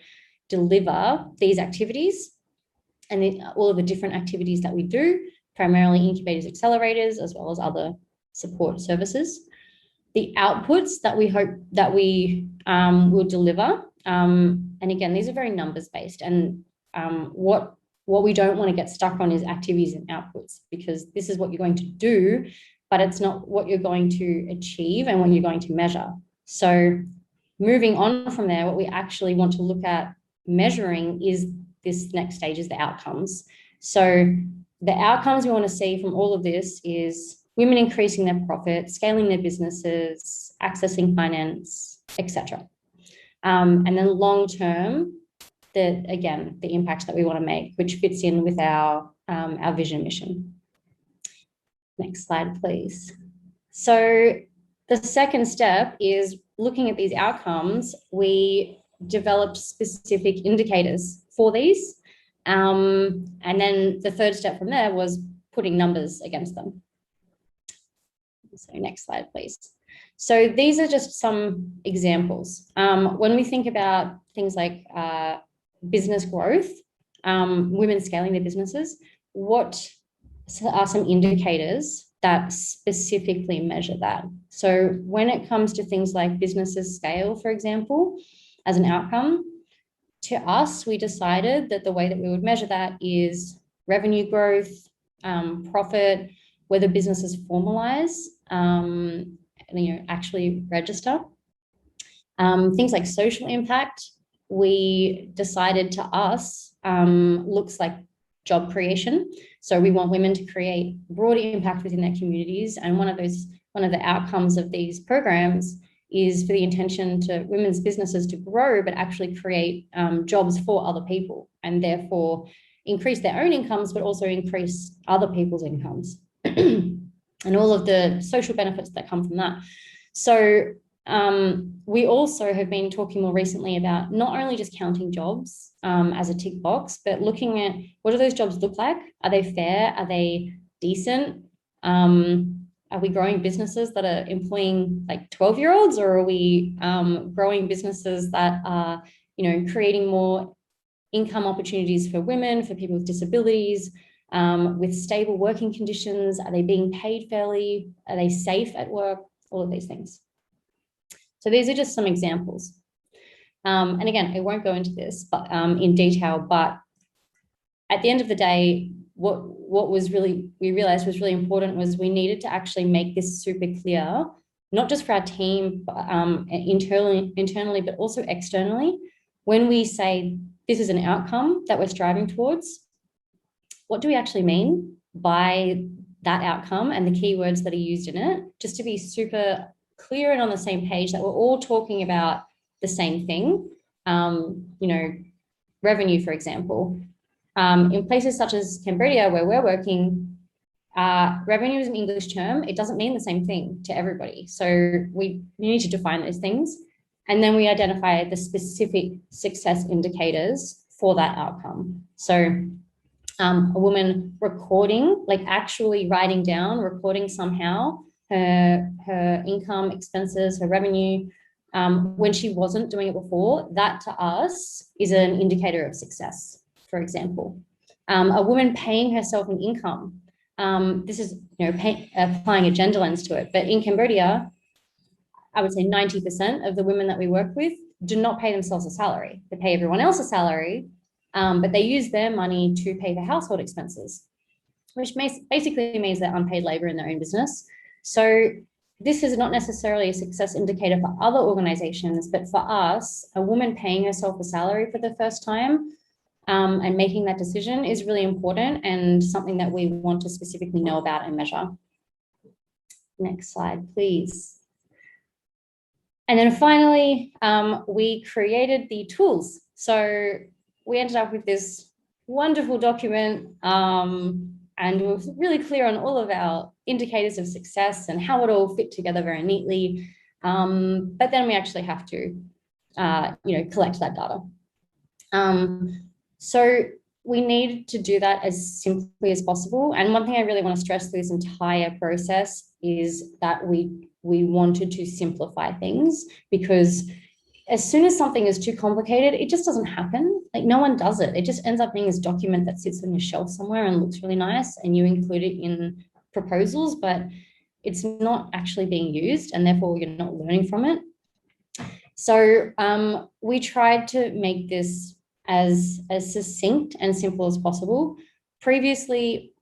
deliver these activities, and all of the different activities that we do, primarily incubators, accelerators, as well as other support services. The outputs that we hope that we will deliver, and again, these are very numbers based, and what we don't want to get stuck on is activities and outputs, because this is what you're going to do, but it's not what you're going to achieve and what you're going to measure. So moving on from there, what we actually want to look at measuring is this next stage, is the outcomes. So the outcomes we want to see from all of this is women increasing their profits, scaling their businesses, accessing finance, etc. And then long term, the impact that we want to make, which fits in with our vision mission. Next slide, please. So the second step is looking at these outcomes. We developed specific indicators for these. And then the third step from there was putting numbers against them. So next slide, please. So these are just some examples. When we think about things like business growth, women scaling their businesses, what are some indicators that specifically measure that? So when it comes to things like businesses scale, for example, as an outcome, to us, we decided that the way that we would measure that is revenue growth, profit, whether businesses formalize, actually register. Things like social impact, we decided to us looks like job creation. So we want women to create broader impact within their communities. And one of the outcomes of these programs is for the intention to women's businesses to grow, but actually create jobs for other people and therefore increase their own incomes, but also increase other people's incomes and all of the social benefits that come from that. So we also have been talking more recently about not only just counting jobs as a tick box, but looking at what do those jobs look like? Are they fair? Are they decent? Are we growing businesses that are employing like 12-year-olds, or are we growing businesses that are, creating more income opportunities for women, for people with disabilities, with stable working conditions? Are they being paid fairly? Are they safe at work? All of these things. So these are just some examples. And again, I won't go into this but in detail, but at the end of the day, what we realized was really important was we needed to actually make this super clear, not just for our team, but, internally, but also externally. When we say this is an outcome that we're striving towards, what do we actually mean by that outcome and the keywords that are used in it, just to be super clear and on the same page that we're all talking about the same thing. Revenue, for example. In places such as Cambodia, where we're working, revenue is an English term. It doesn't mean the same thing to everybody. So we need to define those things. And then we identify the specific success indicators for that outcome. So a woman recording, like actually writing down, recording somehow her income, expenses, her revenue, when she wasn't doing it before, that to us is an indicator of success. For example, a woman paying herself an income. This is, applying a gender lens to it. But in Cambodia, I would say 90% of the women that we work with do not pay themselves a salary. They pay everyone else a salary, but they use their money to pay for household expenses, which basically means they're unpaid labor in their own business. So this is not necessarily a success indicator for other organizations, but for us, a woman paying herself a salary for the first time and making that decision is really important and something that we want to specifically know about and measure. Next slide, please. And then finally, we created the tools. So we ended up with this wonderful document and we were really clear on all of our indicators of success and how it all fit together very neatly. But then we actually have to, collect that data. So we need to do that as simply as possible. And one thing I really want to stress through this entire process is that we wanted to simplify things, because as soon as something is too complicated, it just doesn't happen. Like no one does it. It just ends up being this document that sits on your shelf somewhere and looks really nice and you include it in proposals, but it's not actually being used and therefore you're not learning from it. So we tried to make this as succinct and simple as possible. Previously,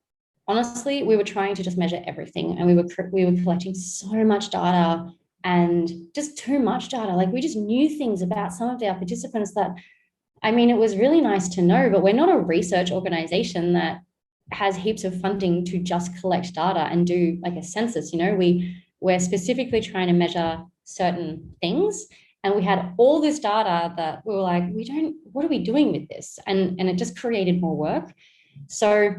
honestly, we were trying to just measure everything and we were collecting so much data and just too much data. Like we just knew things about some of our participants that, I mean, it was really nice to know, but we're not a research organization that has heaps of funding to just collect data and do like a census. We're specifically trying to measure certain things. And we had all this data that we were like, what are we doing with this? And it just created more work. So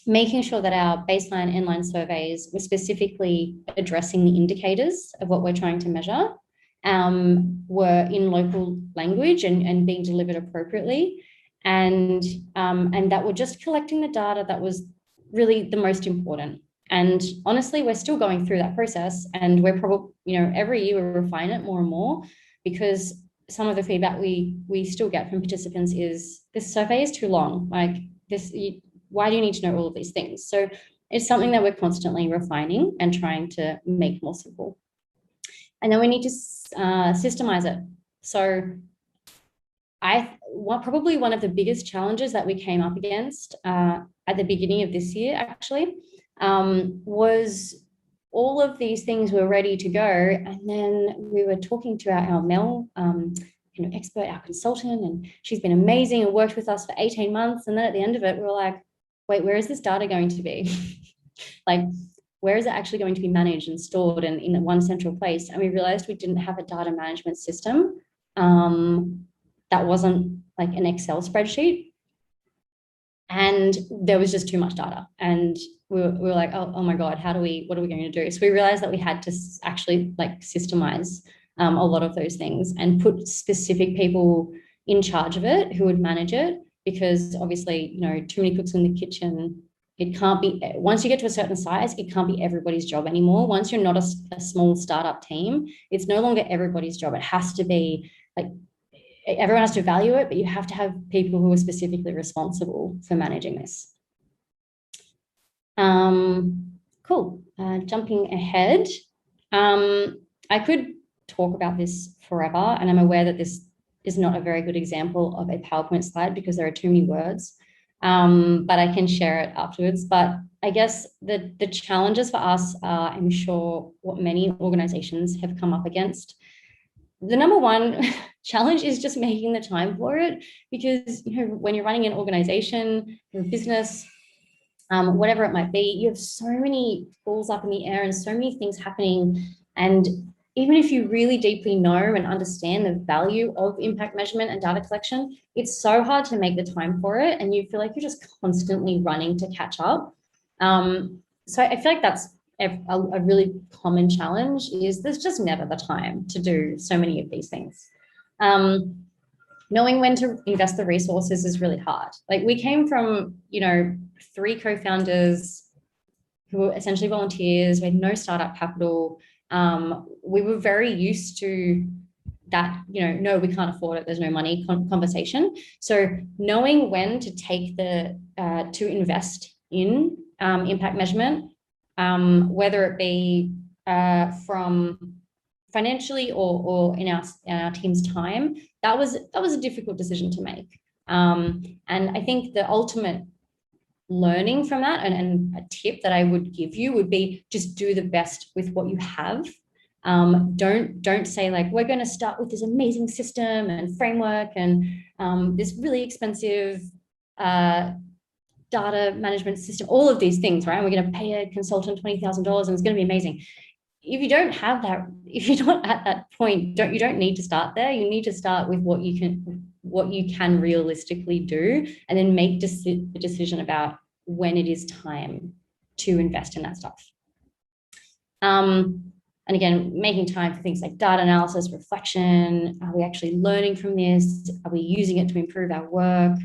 making sure that our baseline inline surveys were specifically addressing the indicators of what we're trying to measure, were in local language and being delivered appropriately. And that we're just collecting the data that was really the most important. And honestly, we're still going through that process, and we're probably, every year we refine it more and more, because some of the feedback we still get from participants is, this survey is too long. Like this, why do you need to know all of these things? So it's something that we're constantly refining and trying to make more simple. And then we need to systemize it. So probably one of the biggest challenges that we came up against at the beginning of this year, actually, was all of these things were ready to go. And then we were talking to our Mel, expert, our consultant, and she's been amazing and worked with us for 18 months. And then at the end of it, we were like, wait, where is this data going to be? Like, where is it actually going to be managed and stored in one central place? And we realized we didn't have a data management system that wasn't like an Excel spreadsheet. And there was just too much data. And we were like, oh my God, what are we going to do? So we realized that we had to actually like systemize a lot of those things and put specific people in charge of it who would manage it, because obviously, too many cooks in the kitchen. It can't be, once you get to a certain size, it can't be everybody's job anymore. Once you're not a small startup team, it's no longer everybody's job. It has to be like, everyone has to value it, but you have to have people who are specifically responsible for managing this. Cool. Jumping ahead. I could talk about this forever, and I'm aware that this is not a very good example of a PowerPoint slide because there are too many words, but I can share it afterwards. But I guess the challenges for us are, I'm sure, what many organizations have come up against. The number one challenge is just making the time for it, because when you're running an organization, your business, whatever it might be, you have so many balls up in the air and so many things happening. And even if you really deeply know and understand the value of impact measurement and data collection, it's so hard to make the time for it, and you feel like you're just constantly running to catch up. So I feel like that's a really common challenge, is there's just never the time to do so many of these things. Knowing when to invest the resources is really hard. Like, we came from, 3 co-founders who were essentially volunteers. We had no startup capital. We were very used to that, no, we can't afford it, there's no money conversation. So knowing when to take to invest in impact measurement, whether it be from financially or in our team's time, that was a difficult decision to make. And I think the ultimate learning from that, and a tip that I would give you, would be just do the best with what you have. Don't say like, we're going to start with this amazing system and framework and this really expensive data management system, all of these things, right? And we're going to pay a consultant $20,000 and it's going to be amazing. If you don't have that, if you're not at that point, you don't need to start there. You need to start with what you can realistically do, and then make the decision about when it is time to invest in that stuff. And again, making time for things like data analysis, reflection. Are we actually learning from this? Are we using it to improve our work?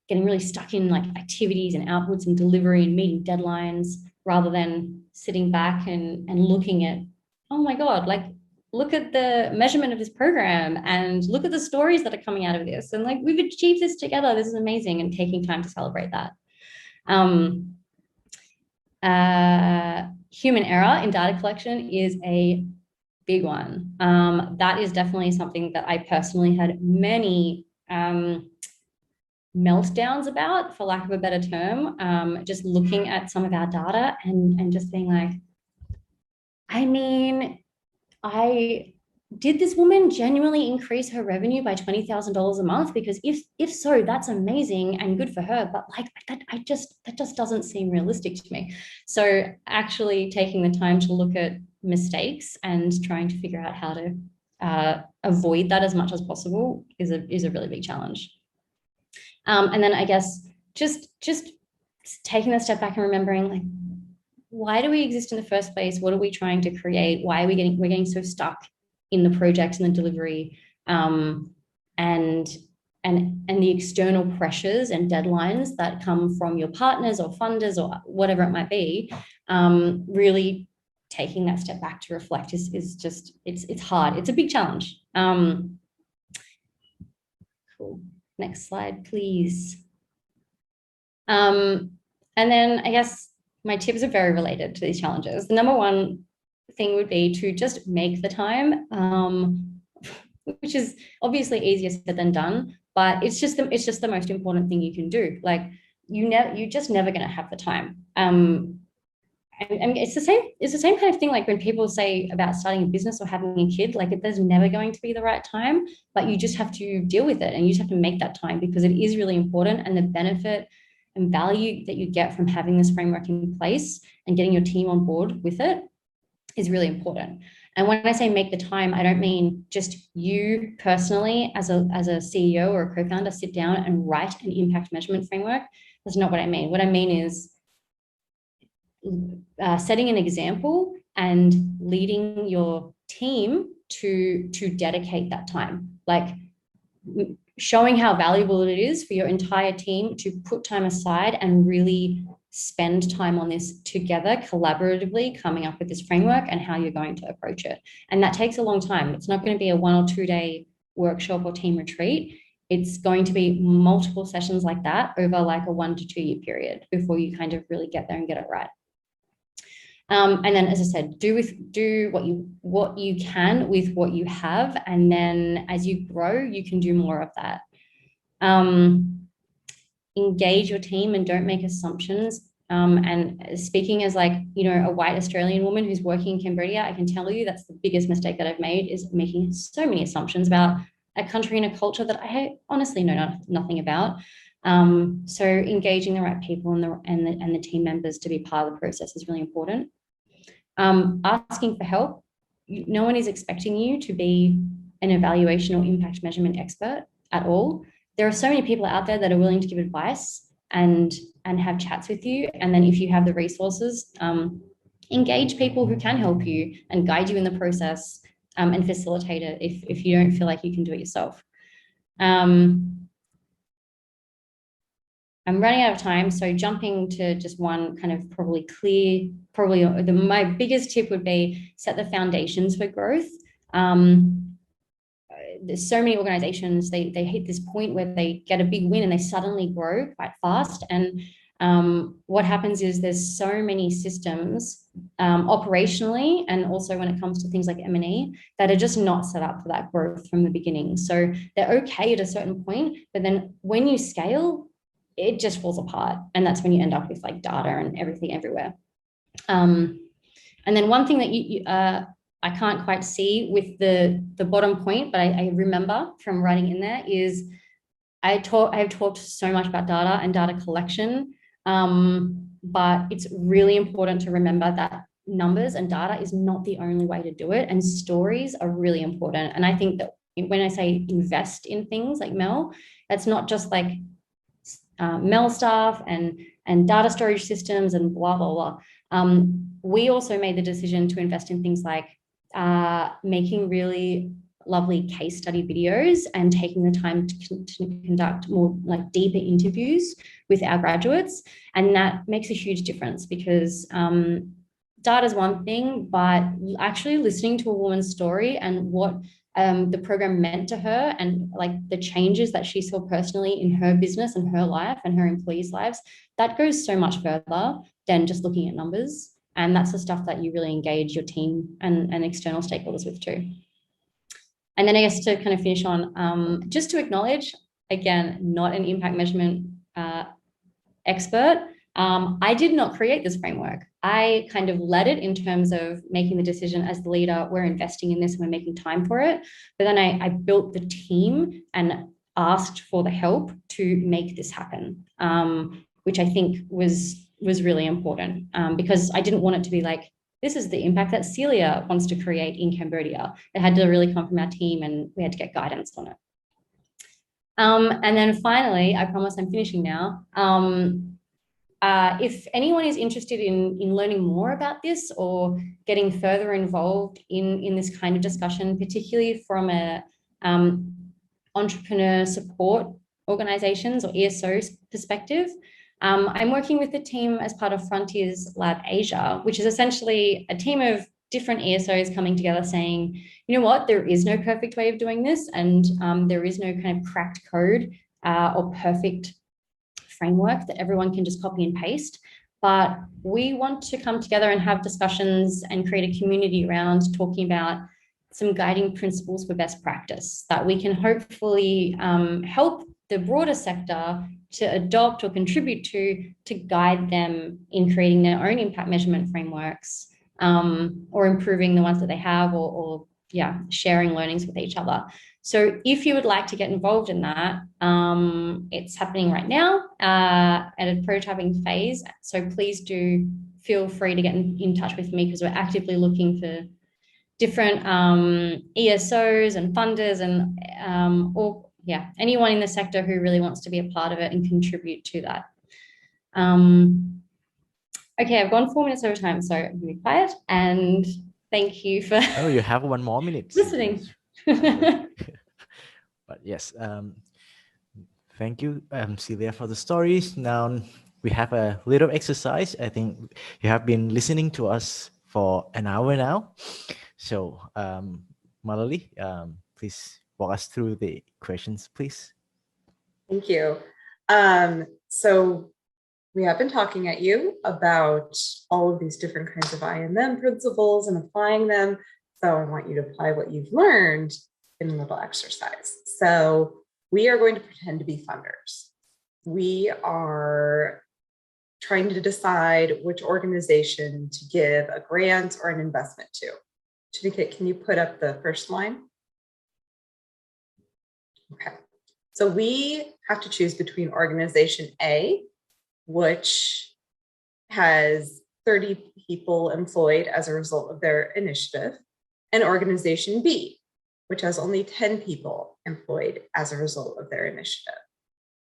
Getting really stuck in like activities and outputs and delivery and meeting deadlines, rather than sitting back and looking at, oh my God, like, look at the measurement of this program and look at the stories that are coming out of this. And like, we've achieved this together. This is amazing. And taking time to celebrate that. Human error in data collection is a big one. That is definitely something that I personally had many meltdowns about, for lack of a better term, just looking at some of our data and just being like, I mean, did this woman genuinely increase her revenue by $20,000 a month? Because if so, that's amazing and good for her. But like, that just doesn't seem realistic to me. So actually taking the time to look at mistakes and trying to figure out how to avoid that as much as possible is a really big challenge. And then I guess just taking a step back and remembering, like, why do we exist in the first place? What are we trying to create? Why are we're getting so stuck in the project and the delivery, and the external pressures and deadlines that come from your partners or funders or whatever it might be. Really taking that step back to reflect is just, it's hard. It's a big challenge. Cool. Next slide, please. And then I guess my tips are very related to these challenges. The number one thing would be to just make the time, which is obviously easier said than done, but it's just the most important thing you can do. Like, you're just never going to have the time. And it's the same kind of thing, like when people say about starting a business or having a kid, like there's never going to be the right time, but you just have to deal with it and you just have to make that time, because it is really important, and the benefit and value that you get from having this framework in place and getting your team on board with it is really important. And when I say make the time, I don't mean just you personally as a CEO or a co-founder sit down and write an impact measurement framework. That's not what I mean. What I mean is setting an example and leading your team to dedicate that time, like showing how valuable it is for your entire team to put time aside and really spend time on this together collaboratively, coming up with this framework and how you're going to approach it. And that takes a long time. It's not going to be a 1 or 2 day workshop or team retreat. It's going to be multiple sessions like that over like a 1 to 2 year period before you kind of really get there and get it right. And then, as I said, do what you can with what you have, and then as you grow, you can do more of that. Engage your team and don't make assumptions. And speaking as, like, you know, a white Australian woman who's working in Cambodia, I can tell you that's the biggest mistake that I've made, is making so many assumptions about a country and a culture that I honestly know nothing about. So engaging the right people and the team members to be part of the process is really important. Asking for help. No one is expecting you to be an evaluation or impact measurement expert at all. There are so many people out there that are willing to give advice and have chats with you. And then if you have the resources, engage people who can help you and guide you in the process, and facilitate it if you don't feel like you can do it yourself. I'm running out of time, so jumping to just one kind of my biggest tip would be set the foundations for growth. There's so many organizations, they hit this point where they get a big win and they suddenly grow quite fast. And what happens is there's so many systems operationally, and also when it comes to things like M&E, that are just not set up for that growth from the beginning. So they're okay at a certain point, but then when you scale, it just falls apart. And that's when you end up with like data and everything everywhere. And then one thing that I can't quite see with the bottom point, but I remember from writing in there, is I have talked so much about data and data collection, but it's really important to remember that numbers and data is not the only way to do it, and stories are really important. And I think that when I say invest in things like Mel, that's not just like Mel stuff and data storage systems and blah, blah, blah. We also made the decision to invest in things like making really lovely case study videos and taking the time to conduct more like deeper interviews with our graduates. And that makes a huge difference, because data is one thing, but actually listening to a woman's story and what the program meant to her, and like the changes that she saw personally in her business and her life and her employees' lives, that goes so much further than just looking at numbers. And that's the stuff that you really engage your team and external stakeholders with too. And then I guess to kind of finish on, just to acknowledge, again, not an impact measurement expert. I did not create this framework. I kind of led it in terms of making the decision as the leader, we're investing in this and we're making time for it. But then I built the team and asked for the help to make this happen, which I think was really important, because I didn't want it to be like this is the impact that Celia wants to create in Cambodia. It had to really come from our team, and we had to get guidance on it. And then finally, I promise I'm finishing now. If anyone is interested in learning more about this or getting further involved in this kind of discussion, particularly from a entrepreneur support organizations or ESOs perspective, I'm working with the team as part of Frontiers Lab Asia, which is essentially a team of different ESOs coming together saying, you know what, there is no perfect way of doing this, and there is no kind of cracked code or perfect framework that everyone can just copy and paste. But we want to come together and have discussions and create a community around talking about some guiding principles for best practice that we can hopefully help the broader sector to adopt or contribute to guide them in creating their own impact measurement frameworks, or improving the ones that they have, or sharing learnings with each other. So if you would like to get involved in that, it's happening right now at a prototyping phase. So please do feel free to get in touch with me, because we're actively looking for different ESOs and funders and anyone in the sector who really wants to be a part of it and contribute to that. Okay, I've gone 4 minutes over time, so I'm going to be quiet, and thank you for Oh, you have 1 more minute. listening. But yes, thank you, Celia, for the stories. Now we have a little exercise. I think you have been listening to us for an hour now. So, Malali, please walk us through the questions, please. Thank you. So we have been talking at you about all of these different kinds of IMM principles and applying them. So I want you to apply what you've learned in a little exercise. So we are going to pretend to be funders. We are trying to decide which organization to give a grant or an investment to. Chidike, can you put up the first line? Okay. So we have to choose between organization A, which has 30 people employed as a result of their initiative, and organization B, which has only 10 people employed as a result of their initiative.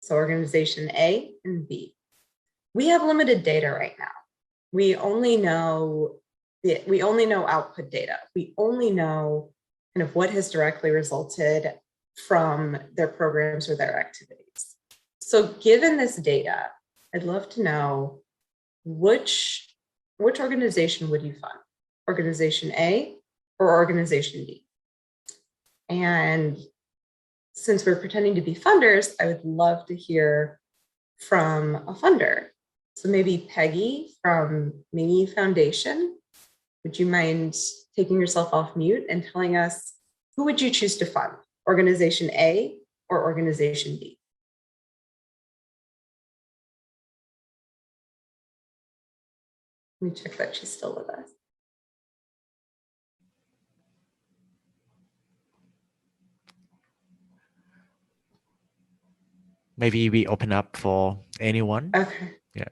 So organization A and B. We have limited data right now. We only know output data. We only know kind of what has directly resulted from their programs or their activities. So given this data, I'd love to know which organization would you fund? Organization A or organization B? And since we're pretending to be funders, I would love to hear from a funder. So maybe Peggy from Mingy Foundation, would you mind taking yourself off mute and telling us who would you choose to fund? Organization A or organization B? Let me check that she's still with us. Maybe we open up for anyone. Okay. Yeah.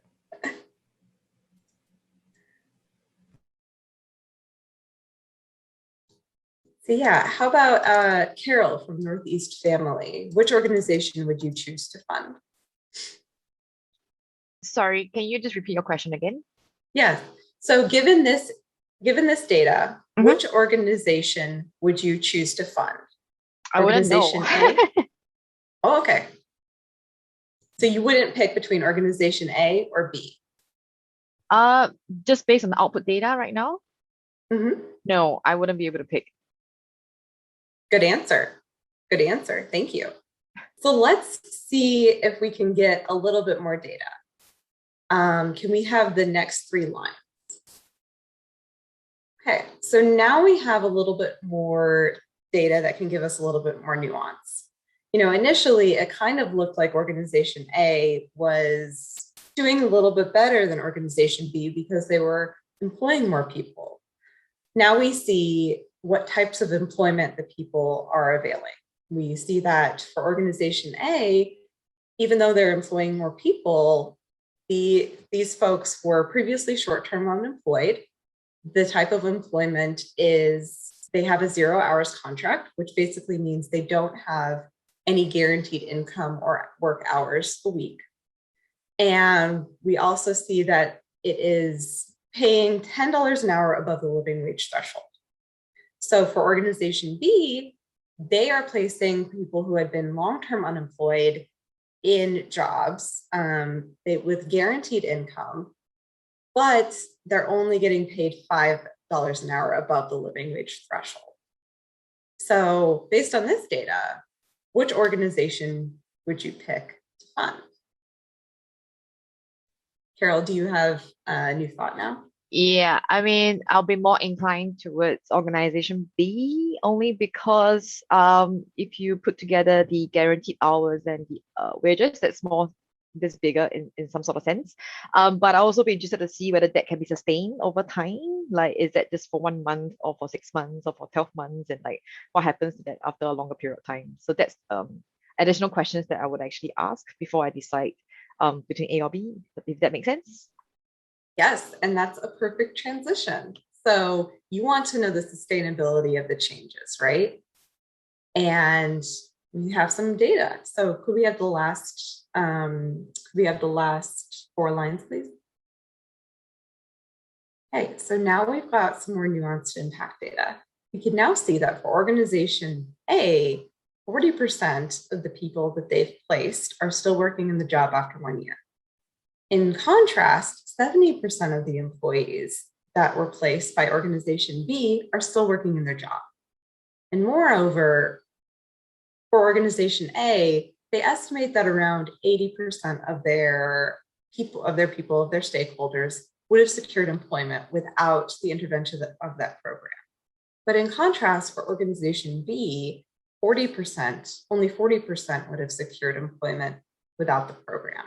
So yeah, how about Carol from Northeast Family? Which organization would you choose to fund? Sorry, can you just repeat your question again? Yeah. So given this data, which organization would you choose to fund? I wouldn't know. A? Oh, okay. So you wouldn't pick between organization A or B? Just based on the output data right now? Mm-hmm. No, I wouldn't be able to pick. Good answer. Good answer. Thank you. So let's see if we can get a little bit more data. Can we have the next 3 lines? Okay, so now we have a little bit more data that can give us a little bit more nuance. You know, initially it kind of looked like organization A was doing a little bit better than organization B because they were employing more people. Now we see what types of employment the people are availing. We see that for organization A, even though they're employing more people, these folks were previously short-term unemployed. the type of employment is they have a 0 hours contract, which basically means they don't have any guaranteed income or work hours a week. And we also see that it is paying $10 an hour above the living wage threshold. So for organization B, they are placing people who had been long-term unemployed in jobs with guaranteed income, but they're only getting paid $5 an hour above the living wage threshold. So based on this data, which organization would you pick to fund? Carol, do you have a new thought now? Yeah, I mean, I'll be more inclined towards organization B only because if you put together the guaranteed hours and the wages, that's more this bigger in some sort of sense. But I'll also be interested to see whether that can be sustained over time. Like, is that just for 1 month or for 6 months or for 12 months? And like, what happens to that after a longer period of time? So that's additional questions that I would actually ask before I decide between A or B, if that makes sense. Yes, and that's a perfect transition. So you want to know the sustainability of the changes, right? And we have some data. So could we have the last 4 lines, please? Okay, so now we've got some more nuanced impact data. We can now see that for organization A, 40% of the people that they've placed are still working in the job after 1 year. In contrast, 70% of the employees that were placed by organization B are still working in their job. And moreover, for organization A, they estimate that around 80% of their stakeholders would have secured employment without the intervention of that program. But in contrast, for organization B, only 40% would have secured employment without the program.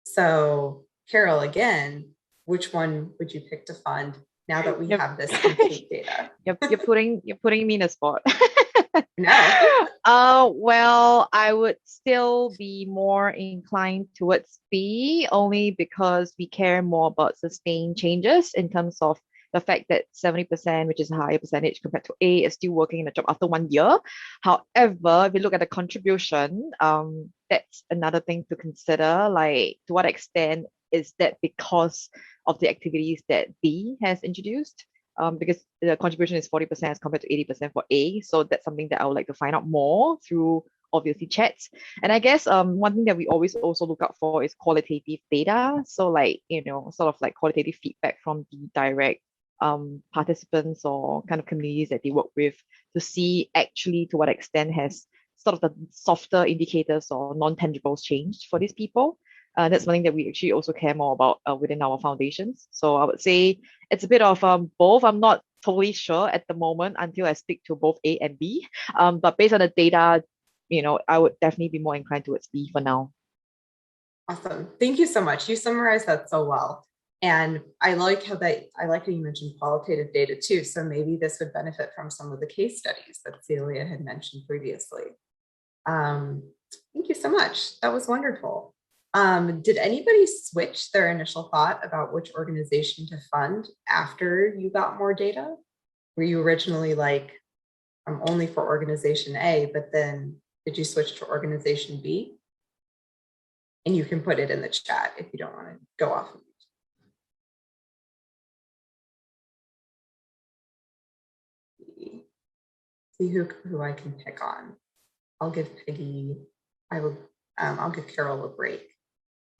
So Carol, again, which one would you pick to fund now that we have this complete data? You're putting me in a spot. No. Well, I would still be more inclined towards B only because we care more about sustained changes in terms of the fact that 70%, which is a higher percentage compared to A, is still working in a job after 1 year. However, if you look at the contribution, that's another thing to consider. Like, to what extent is that because of the activities that B has introduced? Because the contribution is 40% as compared to 80% for A. So that's something that I would like to find out more through obviously chats. And I guess one thing that we always also look out for is qualitative data. So like, sort of like qualitative feedback from the direct participants or kind of communities that they work with to see actually to what extent has sort of the softer indicators or non-tangibles changed for these people. That's something that we actually also care more about within our foundations. So I would say it's a bit of both. I'm not totally sure at the moment until I speak to both A and B. But based on the data, I would definitely be more inclined towards B for now. Awesome. Thank you so much. You summarized that so well. And I like how you mentioned qualitative data too. So maybe this would benefit from some of the case studies that Celia had mentioned previously. Thank you so much. That was wonderful. Did anybody switch their initial thought about which organization to fund after you got more data? Were you originally like, I'm only for organization A, but then did you switch to organization B? And you can put it in the chat if you don't want to go off of it. See who I can pick on. I'll give Peggy, I'll give Carol a break.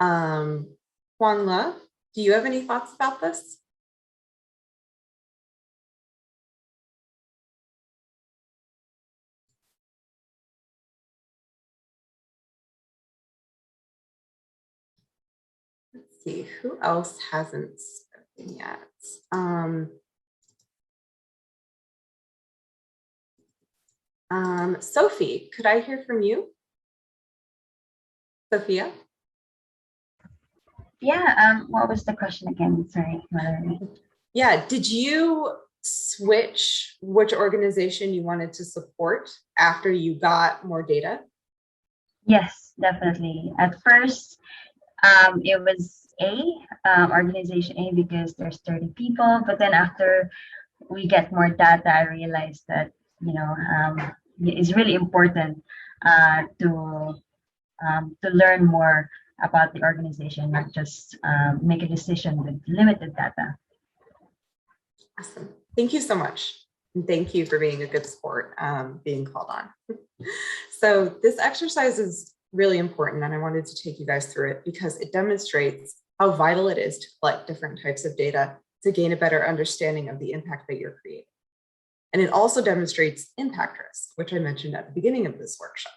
Juanla, do you have any thoughts about this? Let's see, who else hasn't spoken yet? Sophie, could I hear from you? Sophia? Yeah, what was the question again? Sorry. Yeah, did you switch which organization you wanted to support after you got more data? Yes, definitely. At first, it was A, organization A, because there's 30 people. But then after we get more data, I realized that, it's really important to learn more about the organization, not just make a decision with limited data. Awesome. Thank you so much. And thank you for being a good sport, being called on. So this exercise is really important, and I wanted to take you guys through it because it demonstrates how vital it is to collect different types of data to gain a better understanding of the impact that you're creating. And it also demonstrates impact risk, which I mentioned at the beginning of this workshop.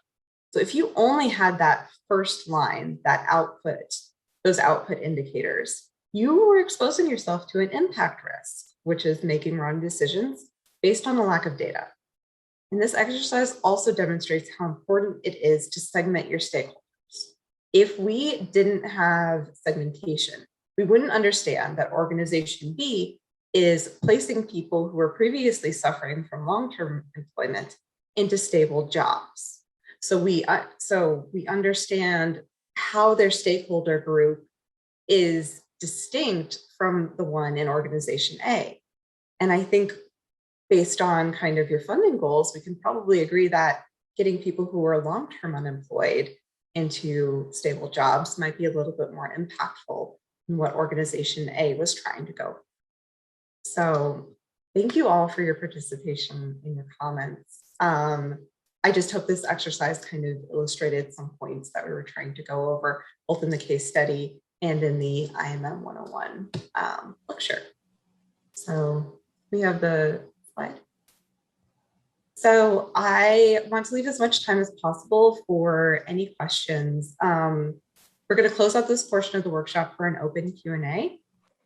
So if you only had that first line, that output, those output indicators, you were exposing yourself to an impact risk, which is making wrong decisions based on a lack of data. And this exercise also demonstrates how important it is to segment your stakeholders. If we didn't have segmentation, we wouldn't understand that organization B is placing people who were previously suffering from long-term employment into stable jobs. So we understand how their stakeholder group is distinct from the one in organization A. And I think based on kind of your funding goals, we can probably agree that getting people who are long-term unemployed into stable jobs might be a little bit more impactful than what organization A was trying to go. So thank you all for your participation in your comments. I just hope this exercise kind of illustrated some points that we were trying to go over, both in the case study and in the IMM 101 lecture. So we have the slide. So I want to leave as much time as possible for any questions. We're going to close out this portion of the workshop for an open Q&A.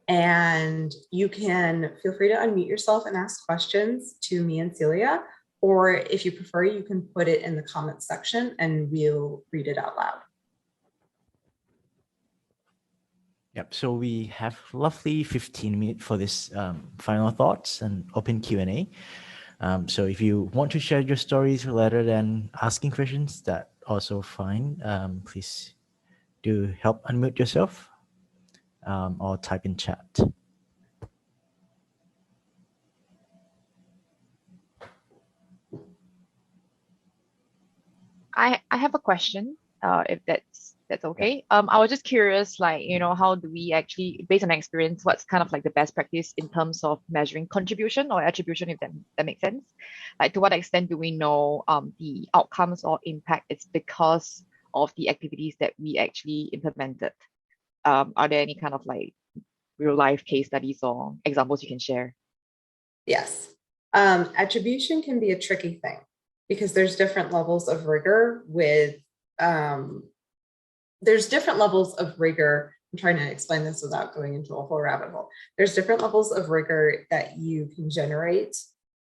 And you can feel free to unmute yourself and ask questions to me and Celia, or if you prefer, you can put it in the comments section and we'll read it out loud. Yep. So we have roughly 15 minutes for this final thoughts and open Q&A. So if you want to share your stories rather than asking questions, that's also fine. Please do help unmute yourself or type in chat. I have a question, if that's okay. I was just curious, like, how do we actually, based on experience, what's kind of like the best practice in terms of measuring contribution or attribution, if that makes sense? Like, to what extent do we know the outcomes or impact is because of the activities that we actually implemented? Are there any kind of like real life case studies or examples you can share? Yes. Attribution can be a tricky thing because there's different levels of rigor with, there's different levels of rigor. I'm trying to explain this without going into a whole rabbit hole. There's different levels of rigor that you can generate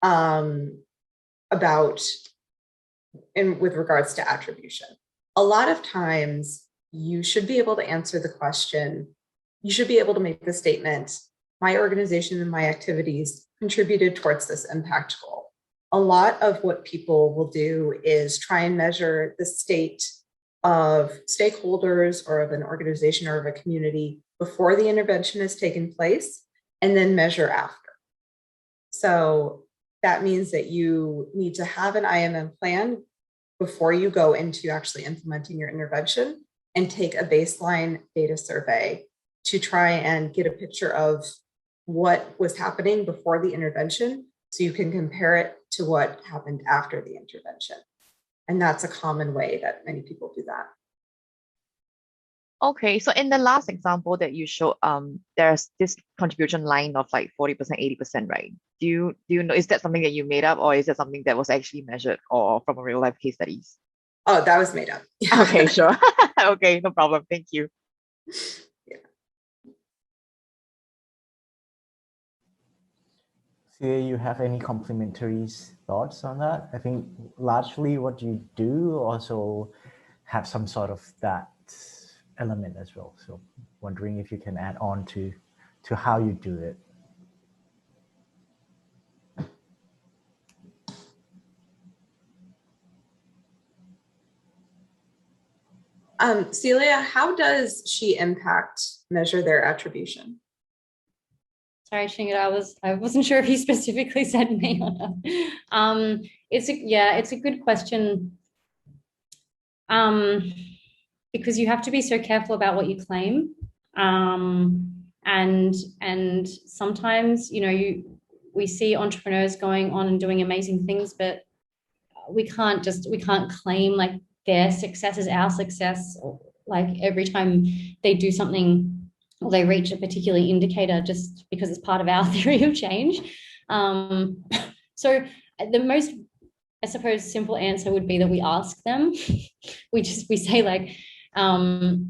with regards to attribution. A lot of times you should be able to answer the question, you should be able to make the statement, my organization and my activities contributed towards this impact goal. A lot of what people will do is try and measure the state of stakeholders or of an organization or of a community before the intervention has taken place, and then measure after. So that means that you need to have an IMM plan before you go into actually implementing your intervention and take a baseline data survey to try and get a picture of what was happening before the intervention so you can compare it to what happened after the intervention. And that's a common way that many people do that. Okay, so in the last example that you showed, there's this contribution line of like 40%, 80%, right? Do you know, is that something that you made up, or is that something that was actually measured or from a real life case studies? Oh, that was made up. Okay, sure. Okay, no problem. Thank you. Do you have any complementary thoughts on that? I think largely what you do also have some sort of that element as well. So wondering if you can add on to how you do it. Celia, how does she impact measure their attribution? Sorry, Shingit, I wasn't sure if you specifically said me or not. It's a good question. Because you have to be so careful about what you claim. And sometimes, we see entrepreneurs going on and doing amazing things, but we can't claim like their success is our success, or like every time they do something or they reach a particular indicator just because it's part of our theory of change. So the most, I suppose, simple answer would be that we ask them. we say like,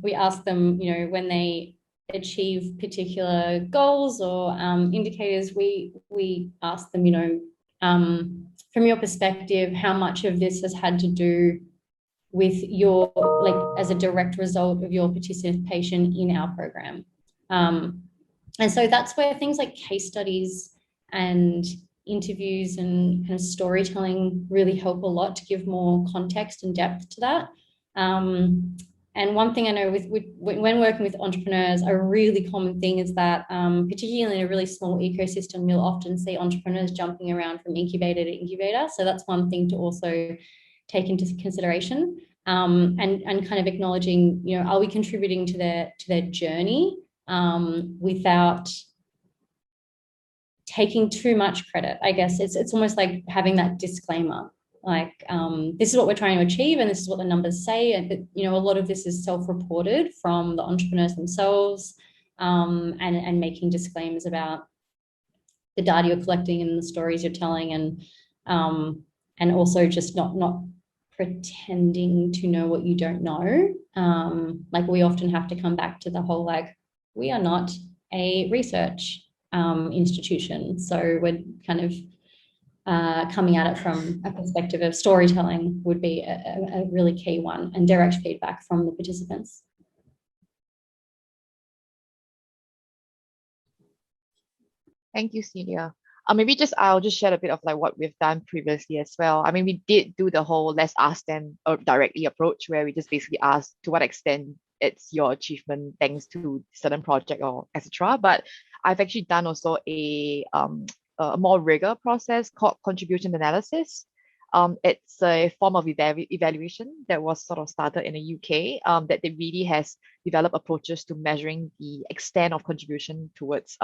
we ask them, when they achieve particular goals or indicators, we ask them, from your perspective, how much of this has had to do with your, like, as a direct result of your participation in our program. And so that's where things like case studies and interviews and kind of storytelling really help a lot to give more context and depth to that. And one thing I know when working with entrepreneurs, a really common thing is that, particularly in a really small ecosystem, you'll often see entrepreneurs jumping around from incubator to incubator. So that's one thing to also take into consideration, and kind of acknowledging, are we contributing to their journey without taking too much credit. I guess it's almost like having that disclaimer, like, this is what we're trying to achieve and this is what the numbers say. And a lot of this is self-reported from the entrepreneurs themselves, and making disclaimers about the data you're collecting and the stories you're telling, and also just not pretending to know what you don't know. Like, we often have to come back to the whole, like, we are not a research institution. So we're kind of coming at it from a perspective of storytelling would be a really key one, and direct feedback from the participants. Thank you, Celia. I'll just share a bit of like what we've done previously as well. I mean, we did do the whole let's ask them directly approach, where we just basically ask to what extent it's your achievement thanks to certain project or etc. But I've actually done also a more rigor process called contribution analysis. It's a form of evaluation that was sort of started in the UK, that it really has developed approaches to measuring the extent of contribution towards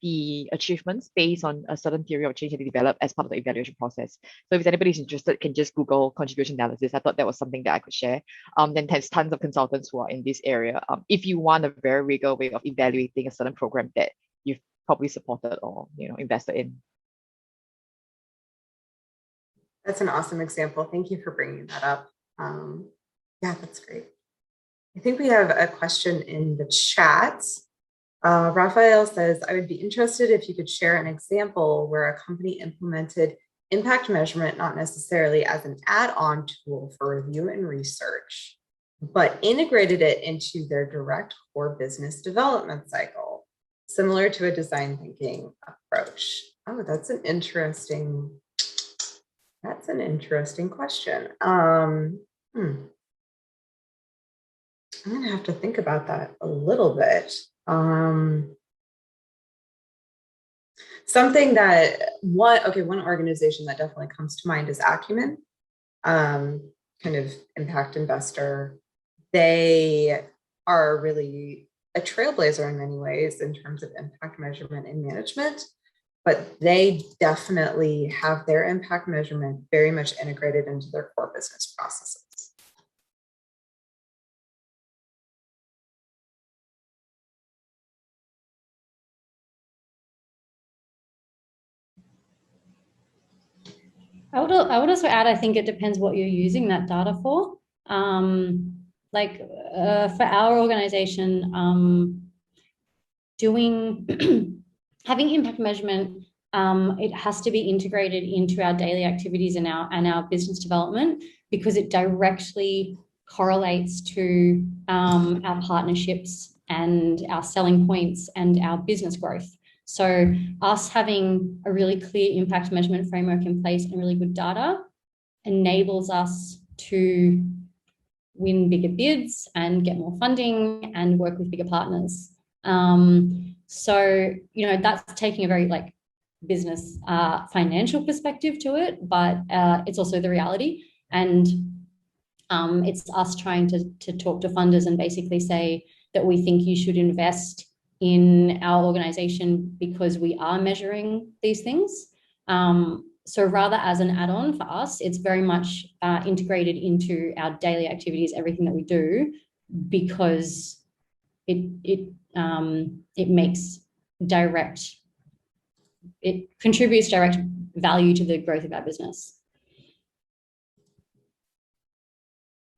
the achievements based on a certain theory of change that they developed as part of the evaluation process. So if anybody's interested, can just Google contribution analysis. I thought that was something that I could share. Then there's tons of consultants who are in this area. If you want a very rigor way of evaluating a certain program that you've probably supported or invested in. That's an awesome example. Thank you for bringing that up. Yeah, that's great. I think we have a question in the chat. Raphael says, I would be interested if you could share an example where a company implemented impact measurement, not necessarily as an add-on tool for review and research, but integrated it into their direct core business development cycle, similar to a design thinking approach. Oh, that's an interesting question. I'm gonna have to think about that a little bit. Something that one organization that definitely comes to mind is Acumen, kind of impact investor. They are really a trailblazer in many ways in terms of impact measurement and management, but they definitely have their impact measurement very much integrated into their core business processes. I would also add, I think it depends what you're using that data for. Like, for our organization, having impact measurement, it has to be integrated into our daily activities and our business development, because it directly correlates to our partnerships and our selling points and our business growth. So us having a really clear impact measurement framework in place and really good data enables us to win bigger bids and get more funding and work with bigger partners. So, that's taking a very like business financial perspective to it, but it's also the reality. And it's us trying to talk to funders and basically say that we think you should invest in our organization because we are measuring these things. So rather as an add-on for us, it's very much integrated into our daily activities, everything that we do, because it contributes direct value to the growth of our business.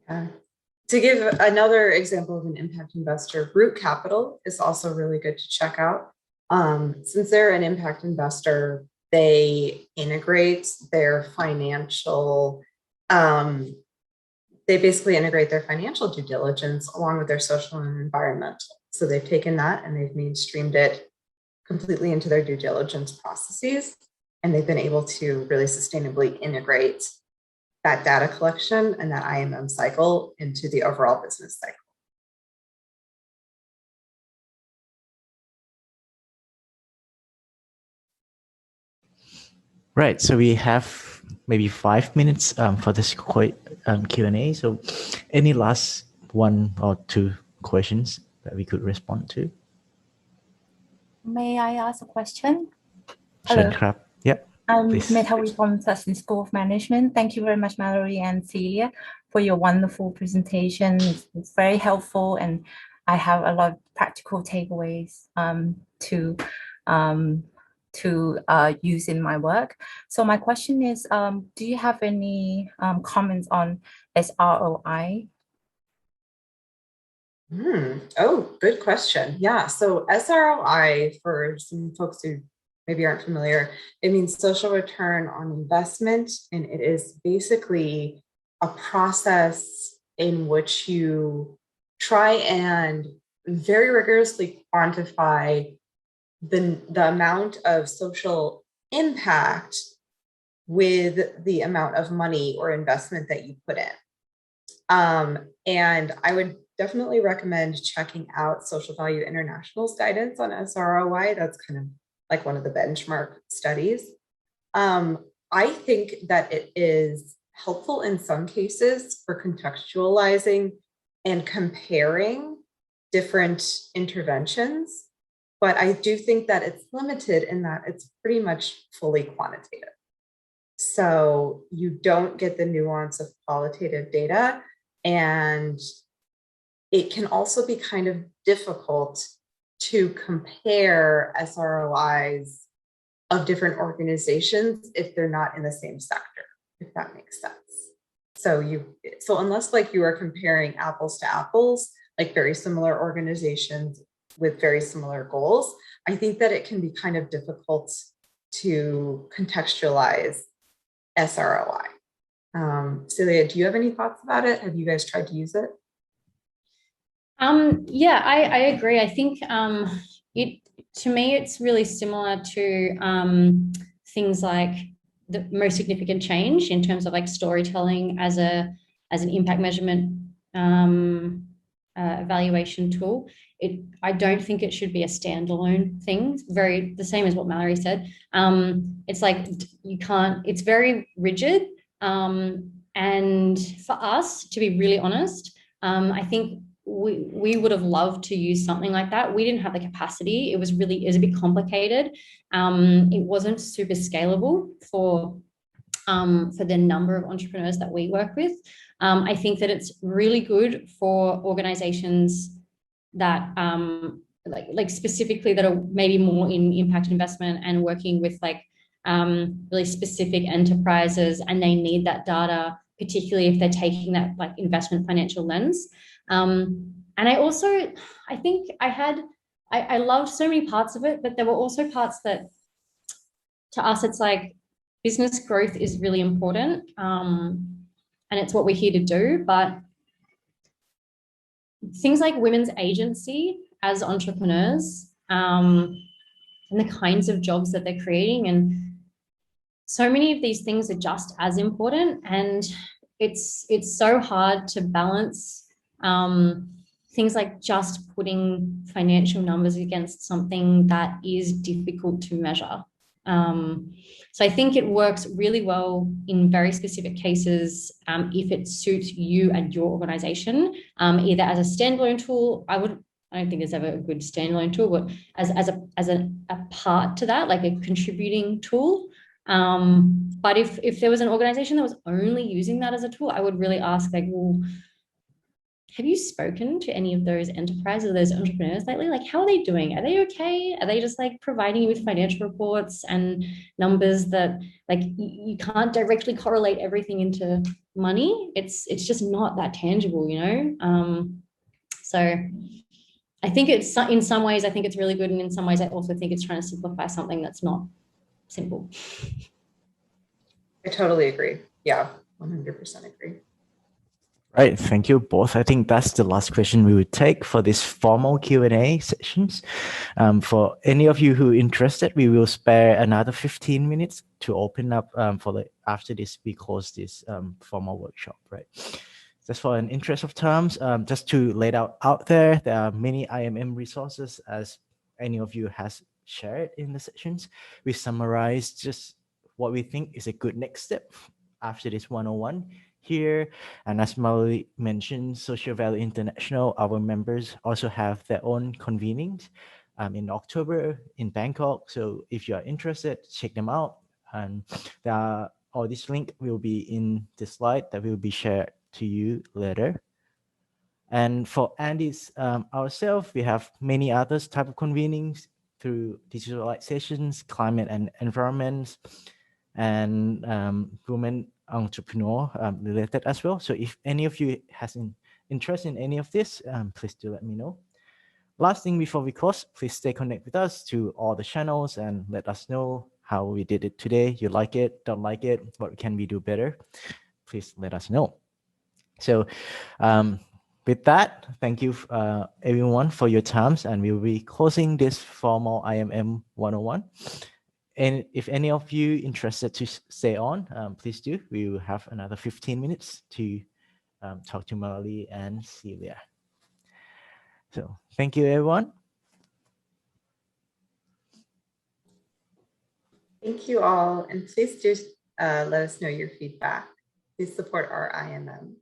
To give another example of an impact investor, Root Capital is also really good to check out. Since they're an impact investor, they integrate their financial, they basically integrate their financial due diligence along with their social and environmental. So they've taken that and they've mainstreamed it completely into their due diligence processes. And they've been able to really sustainably integrate that data collection and that IMM cycle into the overall business cycle. Right. So we have maybe 5 minutes for this Q&A. So any last 1 or 2 questions that we could respond to? May I ask a question? Sure, crap. Yep. I'm please. Metawi from Sutton School of Management. Thank you very much, Mallory and Celia, for your wonderful presentation. It's very helpful, and I have a lot of practical takeaways to use in my work. So my question is, do you have any comments on SROI? Oh, good question. Yeah, so SROI, for some folks who maybe aren't familiar, it means social return on investment, and it is basically a process in which you try and very rigorously quantify the amount of social impact with the amount of money or investment that you put in. And I would definitely recommend checking out Social Value International's guidance on SROI. That's kind of like one of the benchmark studies. I think that it is helpful in some cases for contextualizing and comparing different interventions, but I do think that it's limited in that it's pretty much fully quantitative. So you don't get the nuance of qualitative data, and it can also be kind of difficult to compare SROIs of different organizations if they're not in the same sector, if that makes sense. So unless like you are comparing apples to apples, like very similar organizations with very similar goals, I think that it can be kind of difficult to contextualize SROI. Celia, do you have any thoughts about it? Have you guys tried to use it? Yeah, I agree. I think to me, it's really similar to things like the most significant change in terms of like storytelling as an impact measurement evaluation tool. I don't think it should be a standalone thing. Very the same as what Mallory said. It's like it's very rigid. And for us, to be really honest, I think we would have loved to use something like that. We didn't have the capacity. It was a bit complicated. It wasn't super scalable for the number of entrepreneurs that we work with. I think that it's really good for organizations that like specifically that are maybe more in impact investment and working with like really specific enterprises, and they need that data, particularly if they're taking that like investment financial lens. And I think I loved so many parts of it, but there were also parts that to us, it's like business growth is really important. And it's what we're here to do, but things like women's agency as entrepreneurs, and the kinds of jobs that they're creating, and so many of these things are just as important. And it's so hard to balance things like just putting financial numbers against something that is difficult to measure. So I think it works really well in very specific cases if it suits you and your organization, either as a standalone tool. I don't think there's ever a good standalone tool, but as a part to that, like a contributing tool. But if there was an organization that was only using that as a tool, I would really ask, like, well, have you spoken to any of those enterprises, those entrepreneurs lately? Like, how are they doing? Are they okay? Are they just like providing you with financial reports and numbers that like you can't directly correlate everything into money? It's just not that tangible, you know? So I think it's, in some ways, I think it's really good. And in some ways, I also think it's trying to simplify something that's not simple. I totally agree. Yeah, 100% agree. Right, thank you both. I think that's the last question we would take for this formal Q&A sessions. For any of you who are interested, we will spare another 15 minutes to open up after this, we close this formal workshop, right? Just for an interest of terms, just to lay out there are many IMM resources as any of you has shared in the sessions. We summarize just what we think is a good next step after this 101 here. And as Mallory mentioned, Social Value International, our members also have their own convenings in October in Bangkok. So if you are interested, check them out. And all this link will be in the slide that will be shared to you later. And for ANDE's ourselves, we have many others type of convenings through digitalizations, climate and environment, and women entrepreneur related as well. So if any of you has an interest in any of this, please do let me know. Last thing before we close, please stay connected with us to all the channels and let us know how we did it today. You like it, don't like it, what can we do better? Please let us know. So with that, thank you everyone for your times, and we'll be closing this formal IMM 101. And if any of you interested to stay on, please do. We will have another 15 minutes to talk to Marley and Celia. So thank you, everyone. Thank you all. And please do let us know your feedback. Please support our IMM.